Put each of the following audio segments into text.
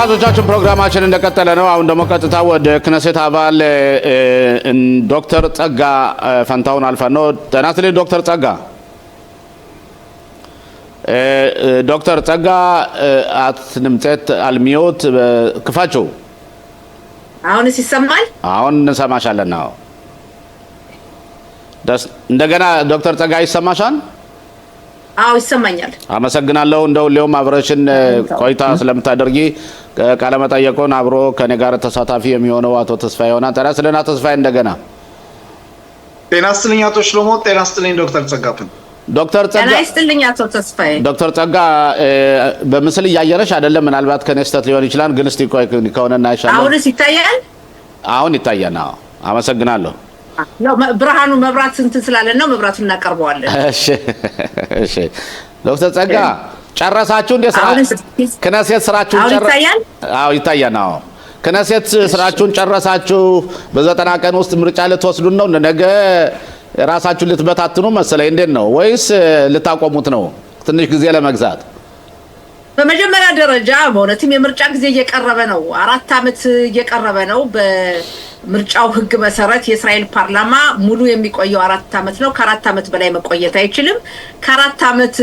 አዞቻችን ፕሮግራማችን እንደቀጠለ ነው። አሁን ደግሞ ቀጥታ ወደ ክነሴት አባል ዶክተር ጸጋ ፈንታውን አልፈን ነው። ጤና ይስጥልኝ ዶክተር ጸጋ። ዶክተር ጸጋ አትንምጤት አልሚዮት ክፋቸው አሁንስ ይሰማል? አሁን እንሰማሻለን ነው። እንደገና ዶክተር ጸጋ ይሰማሻል? አዎ ይሰማኛል። አመሰግናለሁ። እንደው ሊዮም አብረሽን ቆይታ ስለምታደርጊ ቃለ መጠየቁን አብሮ ከኔ ጋር ተሳታፊ የሚሆነው አቶ ተስፋዬ ሆናን ጤና ይስጥልኝ አቶ ተስፋዬ። እንደገና ጤና ይስጥልኝ አቶ ሽሎሞ። ጤና ይስጥልኝ ዶክተር ጸጋፍን። ዶክተር ጸጋ ጤና ይስጥልኝ አቶ ተስፋዬ። ዶክተር ጸጋ በምስል እያየረሽ አይደለም፣ ምናልባት ከኔ ስህተት ሊሆን ይችላል፣ ግን እስቲ ቆይ ከሆነና ይሻላል። አሁንስ ይታያል? አሁን ይታያል። አዎ አመሰግናለሁ። ነው ብርሃኑ መብራት እንትን ስላለን ነው መብራቱን እናቀርበዋለን። እሺ እሺ። ዶክተር ጸጋ ጨረሳችሁ እንደ ስራ ክነሴት ስራችሁን ይታያል? አዎ ይታያል። አዎ ክነሴት ስራችሁን ጨረሳችሁ። በ90 ቀን ውስጥ ምርጫ ልትወስዱ ነው? ነገ ራሳችሁን ልትበታትኑ መሰለኝ። እንዴት ነው? ወይስ ልታቆሙት ነው ትንሽ ጊዜ ለመግዛት? በመጀመሪያ ደረጃ በእውነትም የምርጫ ጊዜ እየቀረበ ነው። 4 ዓመት እየቀረበ ነው። በምርጫው ሕግ መሰረት የእስራኤል ፓርላማ ሙሉ የሚቆየው 4 ዓመት ነው። ከ4 ዓመት በላይ መቆየት አይችልም። ከ4 ዓመት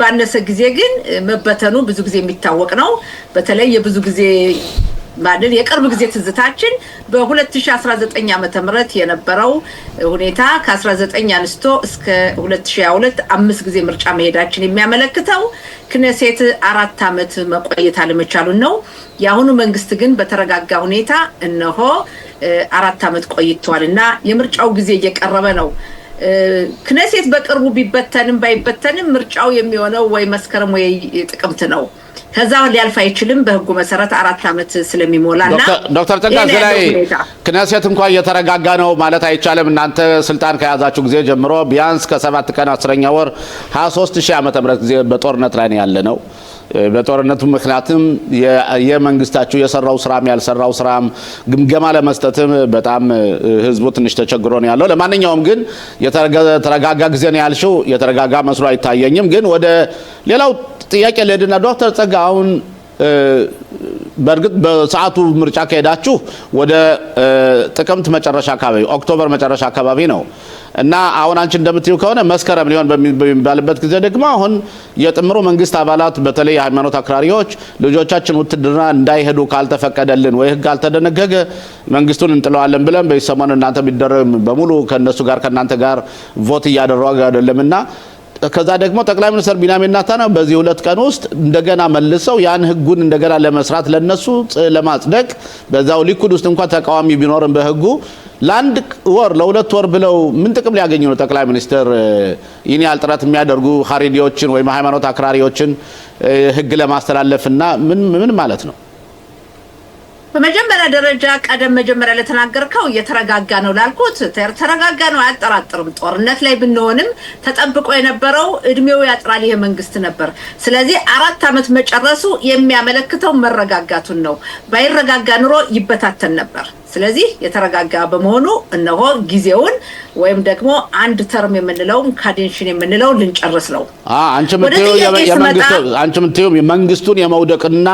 ባነሰ ጊዜ ግን መበተኑ ብዙ ጊዜ የሚታወቅ ነው። በተለይ የብዙ ጊዜ ማለት የቅርብ ጊዜ ትዝታችን በ2019 ዓመተ ምህረት የነበረው ሁኔታ ከ19 አንስቶ እስከ 2022 5 ጊዜ ምርጫ መሄዳችን የሚያመለክተው ክነሴት 4 ዓመት መቆየት አለመቻሉን ነው። የአሁኑ መንግስት ግን በተረጋጋ ሁኔታ እነሆ 4 ዓመት ቆይቷልና የምርጫው ጊዜ እየቀረበ ነው። ክነሴት በቅርቡ ቢበተንም ባይበተንም ምርጫው የሚሆነው ወይ መስከረም ወይ ጥቅምት ነው። ከዛ ሊያልፍ አይችልም በህጉ መሰረት 4 ዓመት ስለሚሞላና ዶክተር ጸጋ ላይ ክነሴት እንኳን እየተረጋጋ ነው ማለት አይቻልም። እናንተ ስልጣን ከያዛችሁ ጊዜ ጀምሮ ቢያንስ ከ7 ቀን 10ኛ ወር 23000 ዓመተ ምህረት ጊዜ በጦርነት ላይ ያለ ነው። በጦርነቱ ምክንያቱም የመንግስታችሁ የሰራው ስራም ያልሰራው ስራም ግምገማ ለመስጠትም በጣም ህዝቡ ትንሽ ተቸግሮ ነው ያለው። ለማንኛውም ግን የተረጋጋ ጊዜ ነው ያልሽው፣ የተረጋጋ መስሎ አይታየኝም። ግን ወደ ሌላው ጥያቄ ለድና ዶክተር ጸጋ አሁን በርግጥ በሰዓቱ ምርጫ ከሄዳችሁ ወደ ጥቅምት መጨረሻ አካባቢ ኦክቶበር መጨረሻ አካባቢ ነው እና አሁን አንቺ እንደምትዩ ከሆነ መስከረም ሊሆን በሚባልበት ጊዜ ደግሞ አሁን የጥምሩ መንግስት አባላት በተለይ ሃይማኖት አክራሪዎች ልጆቻችን ውትድርና እንዳይሄዱ ካልተፈቀደልን ወይ ህግ አልተደነገገ መንግስቱን እንጥለዋለን ብለን በሰሞኑ እናንተ ቢደረግ በሙሉ ከነሱ ጋር ከናንተ ጋር ቮት እያደረጉ አይደለምና ከዛ ደግሞ ጠቅላይ ሚኒስትር ቢንያሚን ኔታንያሁ በዚህ 2 ቀን ውስጥ እንደገና መልሰው ያን ህጉን እንደገና ለመስራት ለነሱ ለማጽደቅ በዛው ሊኩድ ውስጥ እንኳን ተቃዋሚ ቢኖርም በህጉ ለአንድ ወር ለ2 ወር ብለው ምን ጥቅም ሊያገኙ ነው? ጠቅላይ ሚኒስትር ይህን ያህል ጥረት የሚያደርጉ ሀሬዲዎችን ወይም ሃይማኖት አክራሪዎችን ህግ ለማስተላለፍና ምን ማለት ነው? በመጀመሪያ ደረጃ ቀደም መጀመሪያ ለተናገርከው የተረጋጋ ነው ላልኩት ተረጋጋ ነው አያጠራጥርም። ጦርነት ላይ ብንሆንም ተጠብቆ የነበረው እድሜው ያጥራል ይሄ መንግስት ነበር። ስለዚህ 4 ዓመት መጨረሱ የሚያመለክተው መረጋጋቱን ነው። ባይረጋጋ ኑሮ ይበታተን ነበር። ስለዚህ የተረጋጋ በመሆኑ እነሆ ጊዜውን ወይም ደግሞ አንድ ተርም የምንለው ካዴንሽን የምንለው ልንጨርስ ነው። አንቺ ምትዩ የመንግስቱን የመውደቅና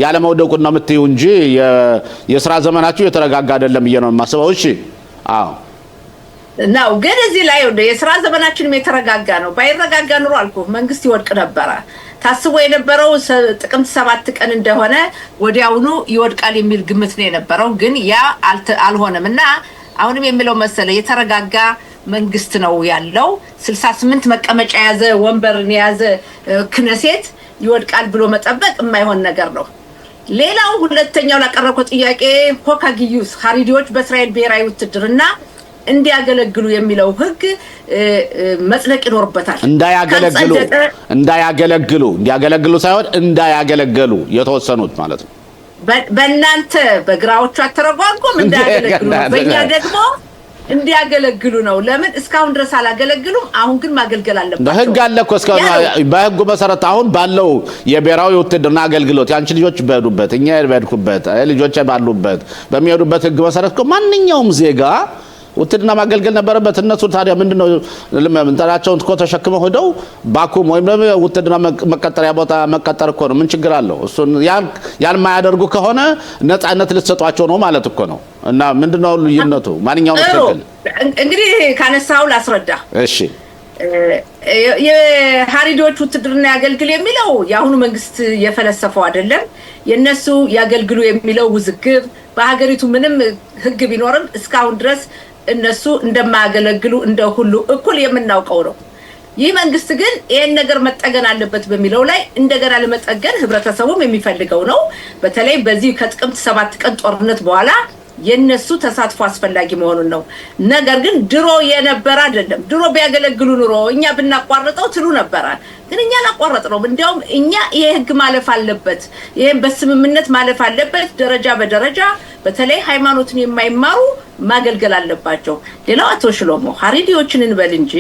ያለ መውደቁን ነው ምትዩ እንጂ የሥራ ዘመናችሁ የተረጋጋ አይደለም ብዬ ነው የማስበው። እሺ አዎ ነው። ግን እዚህ ላይ የሥራ ዘመናችንም የተረጋጋ ነው። ባይረጋጋ ኑሮ አልኩ መንግስት ይወድቅ ነበር። ታስቦ የነበረው ጥቅምት 7 ቀን እንደሆነ ወዲያውኑ ይወድቃል የሚል ግምት ነው የነበረው። ግን ያ አልሆነምና አሁንም የሚለው መሰለ የተረጋጋ መንግስት ነው ያለው። 68 መቀመጫ ያዘ ወንበርን ያዘ ክነሴት ይወድቃል ብሎ መጠበቅ የማይሆን ነገር ነው። ሌላው ሁለተኛው ላቀረብኩት ጥያቄ ሆካጊዩስ ሀሪዲዎች በእስራኤል ብሔራዊ ውትድርና እንዲያገለግሉ የሚለው ህግ መጽደቅ ይኖርበታል። እንዲያገለግሉ ሳይሆን እንዳያገለግሉ የተወሰኑት ማለት ነው። በእናንተ በግራዎቹ አተረጓጎም እንዳያገለግሉ ነው። በእኛ ደግሞ እንዲያገለግሉ ነው። ለምን እስካሁን ድረስ አላገለግሉም? አሁን ግን ማገልገል አለባቸው። በህግ አለ እኮ እስካሁን በህጉ መሰረት አሁን ባለው የብሔራዊ ውትድርና አገልግሎት ያንቺ ልጆች በሄዱበት እኛ በሄድኩበት ልጆች ባሉበት በሚሄዱበት ህግ መሰረት እኮ ማንኛውም ዜጋ ውትድርና ማገልገል ነበረበት። እነሱ ታዲያ ምንድነው እንታቸውን እኮ ተሸክመው ሄደው ባኩም ወይም ደግሞ ውትድርና መቀጠሪያ ቦታ መቀጠር እኮ ነው። ምን ችግር አለው? እሱን ያን ማያደርጉ ከሆነ ነፃነት ልትሰጧቸው ነው ማለት እኮ ነው። እና ምንድነው ልዩነቱ? ማንኛው ነው ትክክል? እንግዲህ ካነሳው ላስረዳ። እሺ የሃሪዲዎች ውትድርና ያገልግል የሚለው የአሁኑ መንግስት የፈለሰፈው አይደለም። የነሱ ያገልግሉ የሚለው ውዝግብ በሀገሪቱ ምንም ህግ ቢኖርም እስካሁን ድረስ እነሱ እንደማያገለግሉ እንደ ሁሉ እኩል የምናውቀው ነው። ይህ መንግስት ግን ይሄን ነገር መጠገን አለበት በሚለው ላይ እንደገና ለመጠገን ህብረተሰቡም የሚፈልገው ነው። በተለይ በዚህ ከጥቅምት 7 ቀን ጦርነት በኋላ የነሱ ተሳትፎ አስፈላጊ መሆኑን ነው። ነገር ግን ድሮ የነበረ አይደለም። ድሮ ቢያገለግሉ ኑሮ እኛ ብናቋርጠው ትሉ ነበር። ግን እኛ አላቋረጥነውም። እንዲያውም እኛ ይሄ ህግ ማለፍ አለበት፣ ይሄን በስምምነት ማለፍ አለበት፣ ደረጃ በደረጃ በተለይ ሃይማኖትን የማይማሩ ማገልገል አለባቸው። ሌላው አቶ ሽሎሞ ሃሪዲዎችን እንበል እንጂ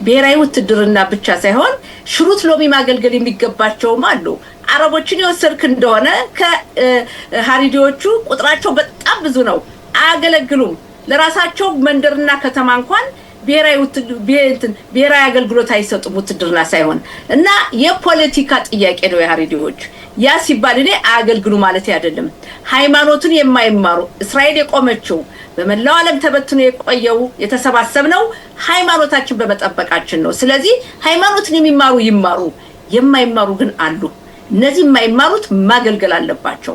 ብሔራዊ ውትድርና ብቻ ሳይሆን ሽሩት ሎሚ ማገልገል የሚገባቸውም አሉ። አረቦችን የወሰድክ እንደሆነ ከሃሪዲዎቹ ቁጥራቸው በጣም ብዙ ነው፣ አያገለግሉም። ለራሳቸው መንደርና ከተማ እንኳን ብሔራዊ አገልግሎት አይሰጡም ውትድርና ሳይሆን። እና የፖለቲካ ጥያቄ ነው የሃሪዲዎች። ያ ሲባል እኔ አያገልግሉ ማለት አይደለም። ሃይማኖትን የማይማሩ እስራኤል የቆመችው በመላው ዓለም ተበትኖ የቆየው የተሰባሰብነው ሃይማኖታችን በመጠበቃችን ነው። ስለዚህ ሃይማኖትን የሚማሩ ይማሩ፣ የማይማሩ ግን አሉ። እነዚህ የማይማሩት ማገልገል አለባቸው።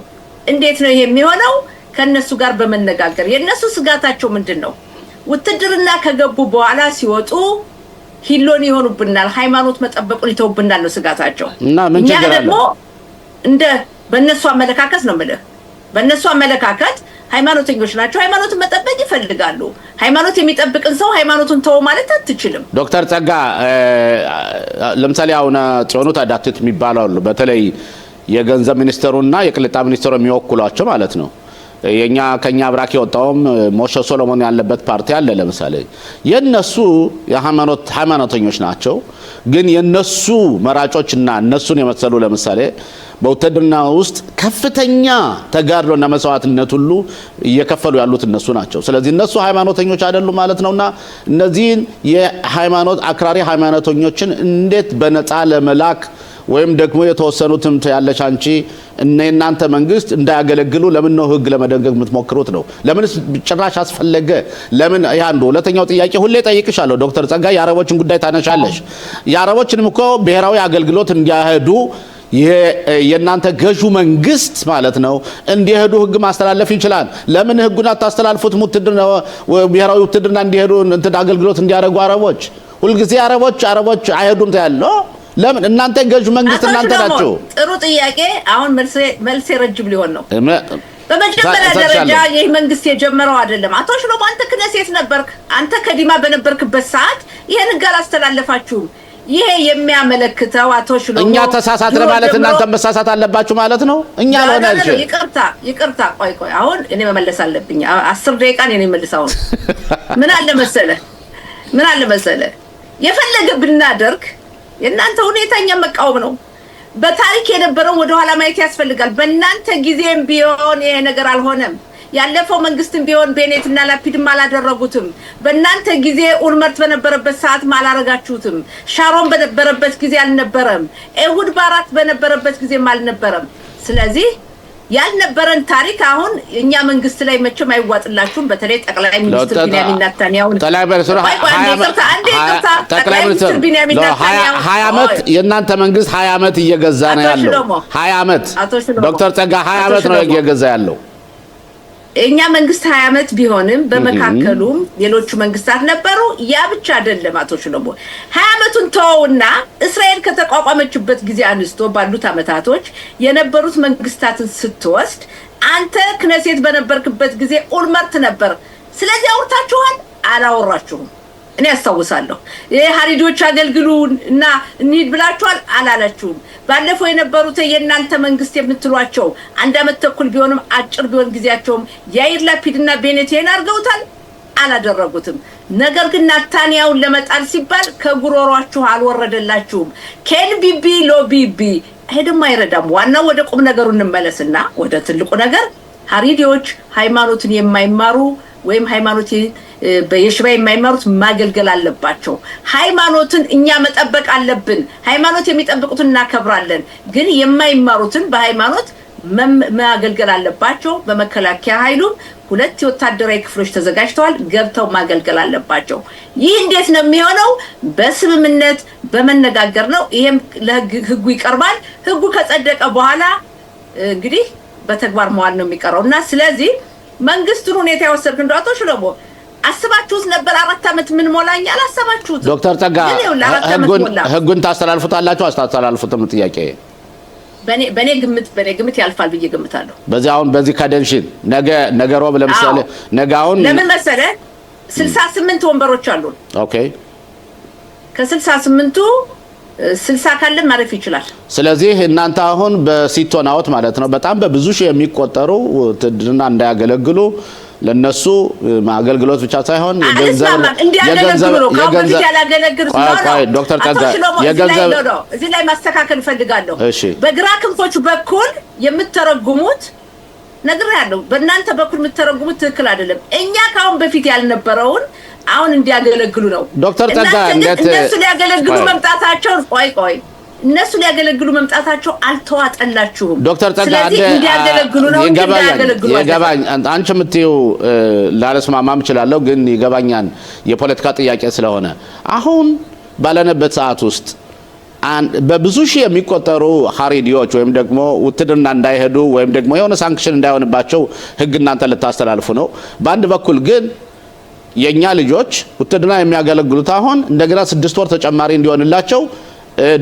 እንዴት ነው ይሄ የሚሆነው? ከነሱ ጋር በመነጋገር። የነሱ ስጋታቸው ምንድነው? ውትድርና ከገቡ በኋላ ሲወጡ ሂሎን ይሆኑብናል፣ ሃይማኖት መጠበቁን ይተውብናል ነው ስጋታቸው። እና ምን ችግር አለ? እንደ በእነሱ አመለካከት ነው የምልህ። በእነሱ አመለካከት ሃይማኖተኞች ናቸው፣ ሃይማኖትን መጠበቅ ይፈልጋሉ። ሃይማኖት የሚጠብቅን ሰው ሃይማኖቱን ተው ማለት አትችልም። ዶክተር ጸጋ ለምሳሌ አሁን ጽዮኑ ታዳትት የሚባላሉ በተለይ የገንዘብ ሚኒስትሩና የቅልጣ ሚኒስትሩ የሚወክሏቸው ማለት ነው። ከኛ አብራክ የወጣውም ሞሸ ሶሎሞን ያለበት ፓርቲ አለ። ለምሳሌ የነሱ ሃይማኖተኞች ናቸው፣ ግን የነሱ መራጮችና እነሱን የመሰሉ ለምሳሌ በውትድርና ውስጥ ከፍተኛ ተጋድሎና መስዋዕትነት ሁሉ እየከፈሉ ያሉት እነሱ ናቸው። ስለዚህ እነሱ ሃይማኖተኞች አይደሉም ማለት ነውና እነዚህን የሃይማኖት አክራሪ ሃይማኖተኞችን እንዴት በነፃ ለመላክ ወይም ደግሞ የተወሰኑትም ያለች አንቺ እናንተ መንግስት እንዳያገለግሉ ለምን ነው ህግ ለመደንገግ የምትሞክሩት ነው? ለምን ጭራሽ አስፈለገ? ለምን ያንዱ? ሁለተኛው ጥያቄ ሁሌ ጠይቅሻለሁ ዶክተር ጸጋ የአረቦችን ጉዳይ ታነሻለሽ። የአረቦችንም እኮ ብሔራዊ አገልግሎት እንዲያሄዱ የእናንተ ገዡ መንግስት ማለት ነው እንዲሄዱ ህግ ማስተላለፍ ይችላል። ለምን ህጉን አታስተላልፉት? ብሔራዊ ውትድርና እንዲሄዱ አገልግሎት እንዲያደርጉ አረቦች ሁልጊዜ አረቦች አይሄዱም ታያለው። ለምን እናንተ ገዥ መንግስት እናንተ ናችሁ? ጥሩ ጥያቄ። አሁን መልስ ረጅም ሊሆን ነው። በመጀመሪያ ደረጃ ይህ መንግስት የጀመረው አይደለም። አቶ ሽሎሞ አንተ ክነሴት ነበርክ። አንተ ከዲማ በነበርክበት ሰዓት ይሄን ህግ አላስተላለፋችሁም። ይሄ የሚያመለክተው አቶ ሽሎሞ እኛ ተሳሳትን ማለት እናንተ መሳሳት አለባችሁ ማለት ነው። እኛ ለሆነልሽ ይቅርታ ቆይ አሁን እኔ መመለስ አለብኝ። 10 ደቂቃ እኔ መልሳው። ምን አለ መሰለ የፈለገ ብናደርግ የእናንተ ሁኔታኛ መቃወም ነው። በታሪክ የነበረው ወደ ኋላ ማየት ያስፈልጋል። በእናንተ ጊዜም ቢሆን ይሄ ነገር አልሆነም። ያለፈው መንግስትም ቢሆን ቤኔትና ላፒድም አላደረጉትም። በእናንተ ጊዜ ኡልመርት በነበረበት ሰዓት አላረጋችሁትም። ሻሮን በነበረበት ጊዜ አልነበረም። ኤሁድ ባራክ በነበረበት ጊዜም አልነበረም። ስለዚህ ያልነበረን ታሪክ አሁን እኛ መንግስት ላይ መቼም አይዋጥላችሁም። በተለይ ጠቅላይ ሚኒስትር ቢንያሚን ኔታንያሁ ጠቅላይ ሚኒስትር 20 ዓመት የእናንተ መንግስት 20 ዓመት እየገዛ ነው ያለው። 20 ዓመት ዶክተር ጸጋ 20 ዓመት ነው እየገዛ ያለው። እኛ መንግስት 20 ዓመት ቢሆንም በመካከሉም ሌሎች መንግስታት ነበሩ። ያ ብቻ አይደለም አቶ ሽሎሞ 20 ዓመቱን ተወውና እስራኤል ከተቋቋመችበት ጊዜ አንስቶ ባሉት አመታቶች የነበሩት መንግስታትን ስትወስድ አንተ ክነሴት በነበርክበት ጊዜ ኡልመርት ነበር። ስለዚህ አውርታችኋል? አላወራችሁም? እኔ አስታውሳለሁ። የሃሪዲዎች አገልግሉ እና እንሂድ ብላችኋል? አላላችሁም? ባለፈው የነበሩት የእናንተ መንግስት የምትሏቸው 1 ዓመት ተኩል ቢሆንም አጭር ቢሆን ጊዜያቸውም ያይር ላፒድና ቤኔቴን አድርገውታል? አላደረጉትም። ነገር ግን ናታንያሁን ለመጣል ሲባል ከጉሮሯችሁ አልወረደላችሁም። ኬን ቢቢ ሎ ቢቢ ሄድም አይረዳም። ዋናው ወደ ቁም ነገሩ እንመለስና ወደ ትልቁ ነገር ሃሪዲዎች ሃይማኖትን የማይማሩ ወይም ሃይማኖት በየሽባ የማይማሩት ማገልገል አለባቸው። ሃይማኖትን እኛ መጠበቅ አለብን። ሃይማኖት የሚጠብቁትን እናከብራለን። ግን የማይማሩትን በሃይማኖት ማገልገል አለባቸው። በመከላከያ ኃይሉም 2 ወታደራዊ ክፍሎች ተዘጋጅተዋል፣ ገብተው ማገልገል አለባቸው። ይህ እንዴት ነው የሚሆነው? በስምምነት በመነጋገር ነው። ይሄም ለህጉ ይቀርባል። ህጉ ከጸደቀ በኋላ እንግዲህ በተግባር መዋል ነው የሚቀረውና ስለዚህ መንግስቱን ሁኔታ ያወሰድክ እንደው አቶ ሽሎሞ አስባችሁት ነበር? 4 አመት ምን ሞላኛ አላሰባችሁት? ዶክተር ጸጋ ህጉን ታስተላልፉታላችሁ አስተላልፉትም? ጥያቄ በኔ ግምት ያልፋል ብዬ ገምታለሁ። በዚህ ካደንሽን ነገ ሮብ ለምሳሌ ነገውን ለምን መሰለ 68 ወንበሮች አሉን። ኦኬ ከ68ቱ 60 ካለ ማረፍ ይችላል። ስለዚህ እናንተ አሁን በሲቶናውት ማለት ነው በጣም በብዙ ሺህ የሚቆጠሩ ትድና እንዳያገለግሉ ለነሱ አገልግሎት ብቻ ሳይሆን የገንዘብ ዶክተር ጸጋ የገንዘብ እዚህ ላይ ማስተካከል ፈልጋለሁ። በግራ ክንፎቹ በኩል የምትተረጉሙት ነገር ያለው በእናንተ በኩል የምትተረጉሙት ትክክል አይደለም። እኛ ካሁን በፊት ያልነበረውን አሁን እንዲያገለግሉ ነው። ዶክተር ጸጋ እነሱ ሊያገለግሉ መምጣታቸው እነሱ ሊያገለግሉ መምጣታቸው አልተዋጠላችሁም። ዶክተር ጸጋ እንዲያገለግሉ ነው ይገባኝ። አንቺ የምትይው ላልስማማም እችላለሁ፣ ግን ይገባኛል የፖለቲካ ጥያቄ ስለሆነ አሁን ባለንበት ሰዓት ውስጥ በብዙ ሺህ የሚቆጠሩ ሀሪዲዎች ወይም ደግሞ ውትድርና እንዳይሄዱ ወይም ደግሞ የሆነ ሳንክሽን እንዳይሆንባቸው ህግ እናንተ ልታስተላልፉ ነው። በአንድ በኩል ግን የኛ ልጆች ውትድርና የሚያገለግሉት አሁን እንደገና 6 ወር ተጨማሪ እንዲሆንላቸው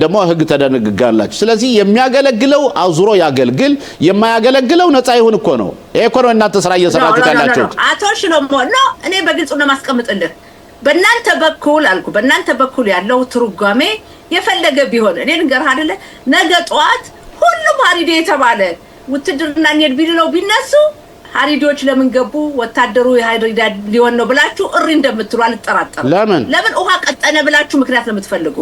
ደግሞ ህግ ተደነግጋላችሁ። ስለዚህ የሚያገለግለው አዙሮ ያገልግል፣ የማያገለግለው ነፃ ይሁን እኮ ነው። ይሄ እኮ ነው እናንተ ስራ እየሰራችሁ ያላችሁት። አቶ ሽሎሞ ነው እኔ በግልጽ ነው ማስቀምጥልህ። በእናንተ በኩል ያለው ትርጓሜ የፈለገ ቢሆን እኔ ልንገርህ አይደለ ነገ ጧት ሁሉም ሀሪዲ የተባለ ውትድርና እንሂድ ቢለው ቢነሱ ሀሪዲዎች ለምን ገቡ ወታደሩ የሀሪዳ ሊሆን ነው ብላችሁ እሪ እንደምትሉ አልጠራጠርም። ለምን ውሃ ቀጠነ ብላችሁ ምክንያት ነው የምትፈልጉ።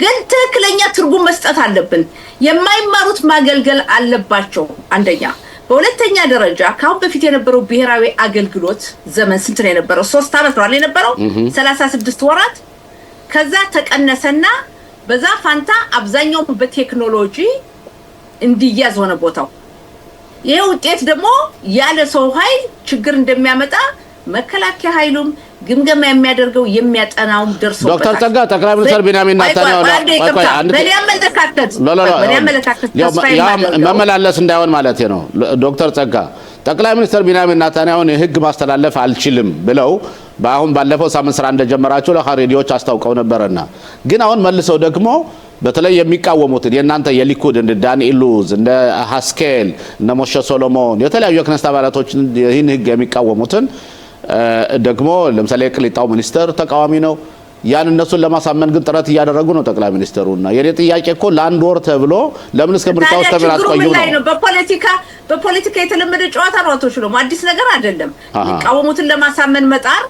ግን ትክክለኛ ትርጉም መስጠት አለብን። የማይማሩት ማገልገል አለባቸው አንደኛ። በሁለተኛ ደረጃ ካሁን በፊት የነበረው ብሔራዊ አገልግሎት ዘመን ስንት ነው የነበረው? 3 አመት ነው የነበረው 36 ወራት። ከዛ ተቀነሰና በዛ ፋንታ አብዛኛው በቴክኖሎጂ እንዲያዝ ሆነ ቦታው። ይሄ ውጤት ደግሞ ያለ ሰው ኃይል ችግር እንደሚያመጣ መከላከያ ኃይሉም ግምገማ የሚያደርገው የሚያጠናውም ደርሶበታል። ዶክተር ጸጋ ጠቅላይ ሚኒስትር ቢንያሚን ኔታንያሁ መመላለስ እንዳይሆን ማለት ነው። ዶክተር ጸጋ ጠቅላይ ሚኒስትር ቢንያሚን ኔታንያሁን የህግ ማስተላለፍ አልችልም ብለው በአሁን ባለፈው ሳምንት ስራ እንደጀመራቸው ለሀሬዲዎች አስታውቀው ነበርና ግን አሁን መልሰው ደግሞ በተለይ የሚቃወሙትን የእናንተ የሊኩድ እንደ ዳንኤል ሉዝ እንደ ሃስኬል እነ ሞሼ ሶሎሞን የተለያዩ የክነስት አባላቶች ይህን ህግ የሚቃወሙትን ደግሞ ለምሳሌ የቅሊጣው ሚኒስተር ተቃዋሚ ነው። ያን እነሱን ለማሳመን ግን ጥረት እያደረጉ ነው ጠቅላይ ሚኒስተሩና የኔ ጥያቄ እኮ ለአንድ ወር ተብሎ ለምን እስከ ምርጫው ተብሎ አስቆዩ ነው? በፖለቲካ የተለመደ ጨዋታ ነው። አቶ ሽሎሞ አዲስ ነገር አይደለም። የሚቃወሙትን ለማሳመን መጣር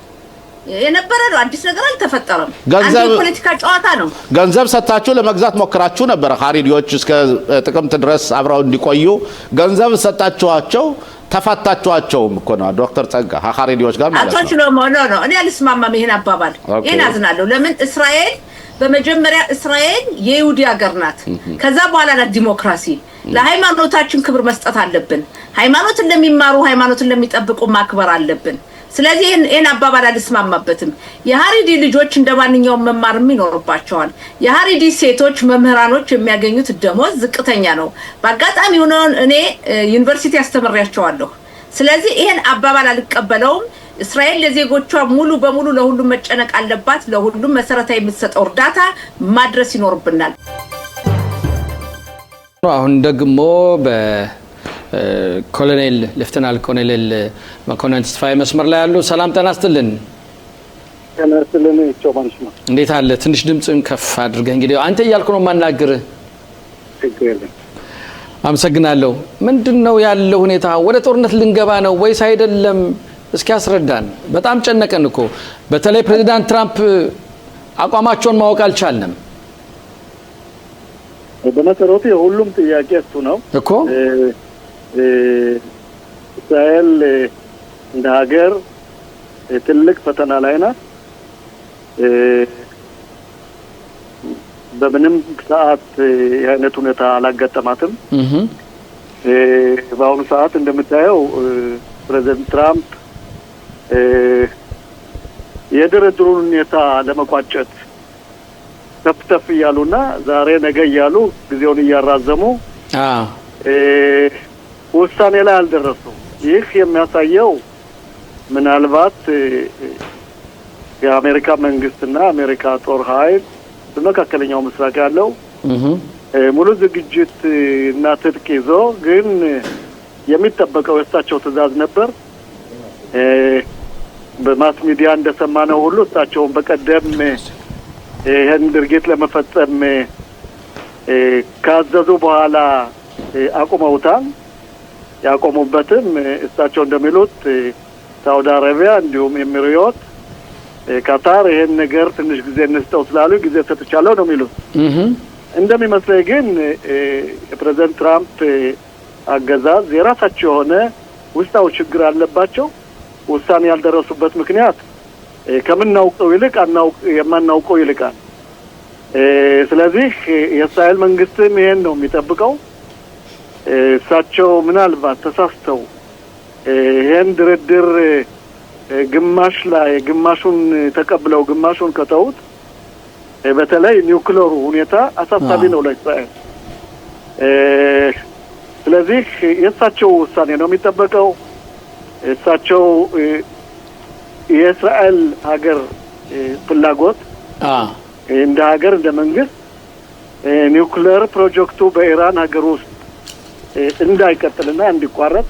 የነበረ ነው። አዲስ ነገር አልተፈጠረም። አንዱ ፖለቲካ ጨዋታ ነው። ገንዘብ ሰጣችሁ ለመግዛት ሞክራችሁ ነበር። ሀሪዲዎች እስከ ጥቅምት ድረስ አብረው እንዲቆዩ ገንዘብ ሰጣችኋቸው፣ ተፋታችኋቸውም እኮ ነው ዶክተር ጸጋ ሀሪዲዎች ጋር ማለት ነው። አቶ ሽሎሞ ነው እኔ አልስማማም ይሄን አባባል። ይሄን አዝናለሁ። ለምን እስራኤል በመጀመሪያ እስራኤል የይሁዲ ሀገር ናት። ከዛ በኋላ ናት ዲሞክራሲ። ለሃይማኖታችን ክብር መስጠት አለብን። ሃይማኖትን ለሚማሩ ሃይማኖትን ለሚጠብቁ ማክበር አለብን። ስለዚህ ይሄን አባባል አልስማማበትም። የሀሪዲ ልጆች እንደማንኛውም መማርም ይኖርባቸዋል። የሀሪዲ ሴቶች መምህራኖች የሚያገኙት ደሞዝ ዝቅተኛ ነው። በአጋጣሚ ሆኖ እኔ ዩኒቨርሲቲ አስተምሬያቸዋለሁ። ስለዚህ ይሄን አባባል አልቀበለውም። እስራኤል ለዜጎቿ ሙሉ በሙሉ ለሁሉም መጨነቅ አለባት። ለሁሉም መሰረታዊ የምትሰጠው እርዳታ ማድረስ ይኖርብናል። አሁን ደግሞ ኮሎኔል ሌፍተናል ኮሎኔል መኮንን ተስፋዬ መስመር ላይ ያሉ። ሰላም ጤና ይስጥልን። ጤና ይስጥልን። ጮማንሽ ነው። እንዴት አለ? ትንሽ ድምጽን ከፍ አድርገህ እንግዲህ አንተ እያልኩ ነው ማናገርህ። አመሰግናለሁ። ምንድነው ያለው ሁኔታ? ወደ ጦርነት ልንገባ ነው ወይስ አይደለም? እስኪ አስረዳን። በጣም ጨነቀን እኮ። በተለይ ፕሬዝዳንት ትራምፕ አቋማቸውን ማወቅ አልቻልንም። በመሰረቱ የሁሉም ጥያቄ እሱ ነው እኮ። እስራኤል እንደ ሀገር ትልቅ ፈተና ላይ ናት። በምንም ሰዓት የአይነት ሁኔታ አላጋጠማትም። በአሁኑ ሰዓት እንደምታየው ፕሬዝዳንት ትራምፕ የድርድሩን ሁኔታ ለመቋጨት ተፍተፍ እያሉና ዛሬ ነገ እያሉ ጊዜውን እያራዘሙ ውሳኔ ላይ አልደረሱም። ይህ የሚያሳየው ምናልባት የአሜሪካ መንግስትና አሜሪካ ጦር ኃይል በመካከለኛው ምስራቅ ያለው ሙሉ ዝግጅት እና ትጥቅ ይዞ ግን የሚጠበቀው የእሳቸው ትዕዛዝ ነበር። በማስ ሚዲያ እንደሰማነው ሁሉ እሳቸውን በቀደም ይህን ድርጊት ለመፈጸም ካዘዙ በኋላ አቁመውታል። ያቆሙበትም እሳቸው እንደሚሉት ሳውዲ አረቢያ እንዲሁም ኤሚሬት፣ ካታር ይሄን ነገር ትንሽ ጊዜ እንስጠው ስላሉ ጊዜ ሰጥቻለሁ ነው የሚሉት። እንደሚመስለኝ ግን የፕሬዝዳንት ትራምፕ አገዛዝ የራሳቸው የሆነ ውስጣዊ ችግር አለባቸው። ውሳኔ ያልደረሱበት ምክንያት ከምናውቀው ይልቅ የማናውቀው ይልቃል። ስለዚህ የእስራኤል መንግስትም ይሄን ነው የሚጠብቀው። እሳቸው ምናልባት ተሳስተው ይሄን ድርድር ግማሽ ላይ ግማሹን ተቀብለው ግማሹን ከተውት በተለይ ኒውክሌሩ ሁኔታ አሳሳቢ ነው ለእስራኤል። ስለዚህ የእሳቸው ውሳኔ ነው የሚጠበቀው። እሳቸው የእስራኤል ሀገር ፍላጎት እንደ ሀገር እንደ መንግስት ኒውክሌር ፕሮጀክቱ በኢራን ሀገር ውስጥ እንዳይቀጥልና እንዲቋረጥ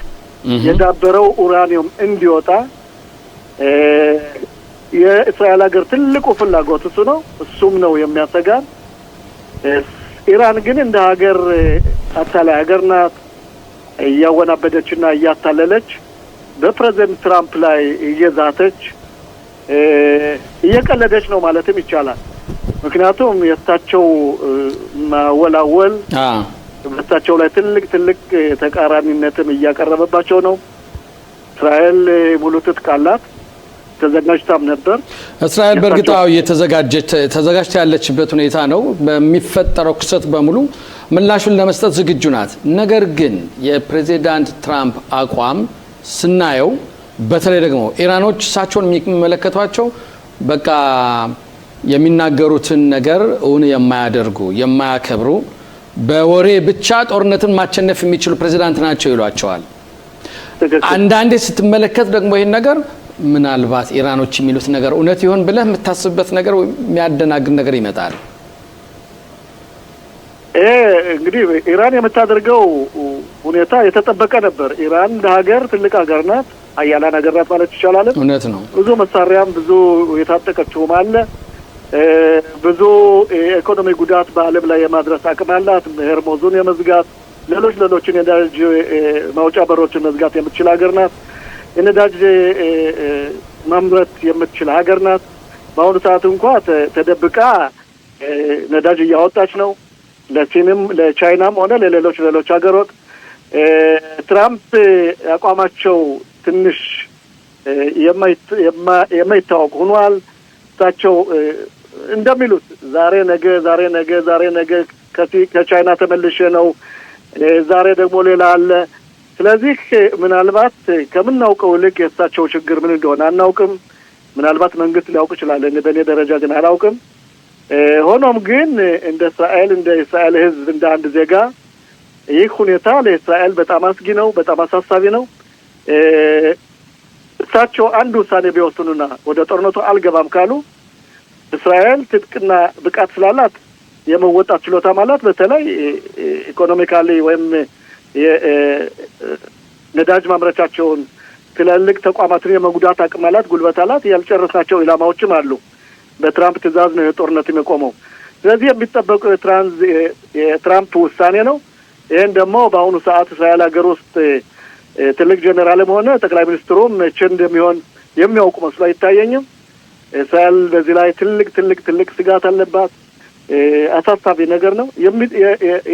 የዳበረው ኡራኒየም እንዲወጣ የእስራኤል ሀገር ትልቁ ፍላጎት እሱ ነው። እሱም ነው የሚያሰጋን። ኢራን ግን እንደ ሀገር አታላይ ሀገር ናት። እያወናበደችና እያታለለች በፕሬዝዳንት ትራምፕ ላይ እየዛተች እየቀለደች ነው ማለትም ይቻላል። ምክንያቱም የእሳቸው ማወላወል በእሳቸው ላይ ትልቅ ተቃራኒነትም እያቀረበባቸው ነው። እስራኤል ሙሉ ትጥቅ አላት፣ ተዘጋጅታም ነበር። እስራኤል በእርግጣው ተዘጋጅታ ያለችበት ሁኔታ ነው። በሚፈጠረው ክስተት በሙሉ ምላሹን ለመስጠት ዝግጁ ናት። ነገር ግን የፕሬዚዳንት ትራምፕ አቋም ስናየው በተለይ ደግሞ ኢራኖች እሳቸውን የሚመለከቷቸው በቃ የሚናገሩትን ነገር እውን የማያደርጉ የማያከብሩ በወሬ ብቻ ጦርነትን ማቸነፍ የሚችሉ ፕሬዚዳንት ናቸው ይሏቸዋል። አንዳንዴ ስትመለከት ደግሞ ይሄን ነገር ምናልባት ኢራኖች የሚሉት ነገር እውነት ይሆን ብለህ የምታስብበት ነገር የሚያደናግር ነገር ይመጣል። እንግዲህ ኢራን የምታደርገው ሁኔታ የተጠበቀ ነበር። ኢራን እንደ ሀገር ትልቅ ሀገር ናት፣ ሀያላን ሀገር ናት ማለት ይቻላል። እውነት ነው። ብዙ መሳሪያም ብዙ የታጠቀችውም አለ። ብዙ የኢኮኖሚ ጉዳት በዓለም ላይ የማድረስ አቅም አላት። ሆርሙዝን የመዝጋት ሌሎችን የነዳጅ ማውጫ በሮችን መዝጋት የምትችል ሀገር ናት። የነዳጅ ማምረት የምትችል ሀገር ናት። በአሁኑ ሰዓት እንኳ ተደብቃ ነዳጅ እያወጣች ነው፣ ለሲንም ለቻይናም ሆነ ለሌሎች ሀገሮች። ትራምፕ አቋማቸው ትንሽ የማይታወቅ ሆኗል። እሳቸው እንደሚሉት ዛሬ ነገ ከቻይና ተመልሼ ነው፣ ዛሬ ደግሞ ሌላ አለ። ስለዚህ ምናልባት ከምናውቀው ይልቅ የእሳቸው ችግር ምን እንደሆነ አናውቅም። ምናልባት መንግስት ሊያውቅ ይችላል፣ በእኔ ደረጃ ግን አላውቅም። ሆኖም ግን እንደ እስራኤል ሕዝብ እንደ አንድ ዜጋ ይህ ሁኔታ ለእስራኤል በጣም አስጊ ነው፣ በጣም አሳሳቢ ነው። እሳቸው አንድ ውሳኔ ቢወስኑና ወደ ጦርነቱ አልገባም ካሉ እስራኤል ትጥቅና ብቃት ስላላት የመወጣት ችሎታ ማለት በተለይ ኢኮኖሚካሊ ወይም ነዳጅ ማምረቻቸውን ትላልቅ ተቋማትን የመጉዳት አቅም አላት፣ ጉልበት አላት። ያልጨረሳቸው ኢላማዎችም አሉ። በትራምፕ ትዕዛዝ ነው የጦርነት የሚቆመው። ስለዚህ የሚጠበቀው የትራምፕ ውሳኔ ነው። ይህን ደግሞ በአሁኑ ሰዓት እስራኤል ሀገር ውስጥ ትልቅ ጀኔራልም ሆነ ጠቅላይ ሚኒስትሩም መቼ እንደሚሆን የሚያውቁ መስሎ አይታየኝም። እስራኤል በዚህ ላይ ትልቅ ስጋት አለባት። አሳሳቢ ነገር ነው።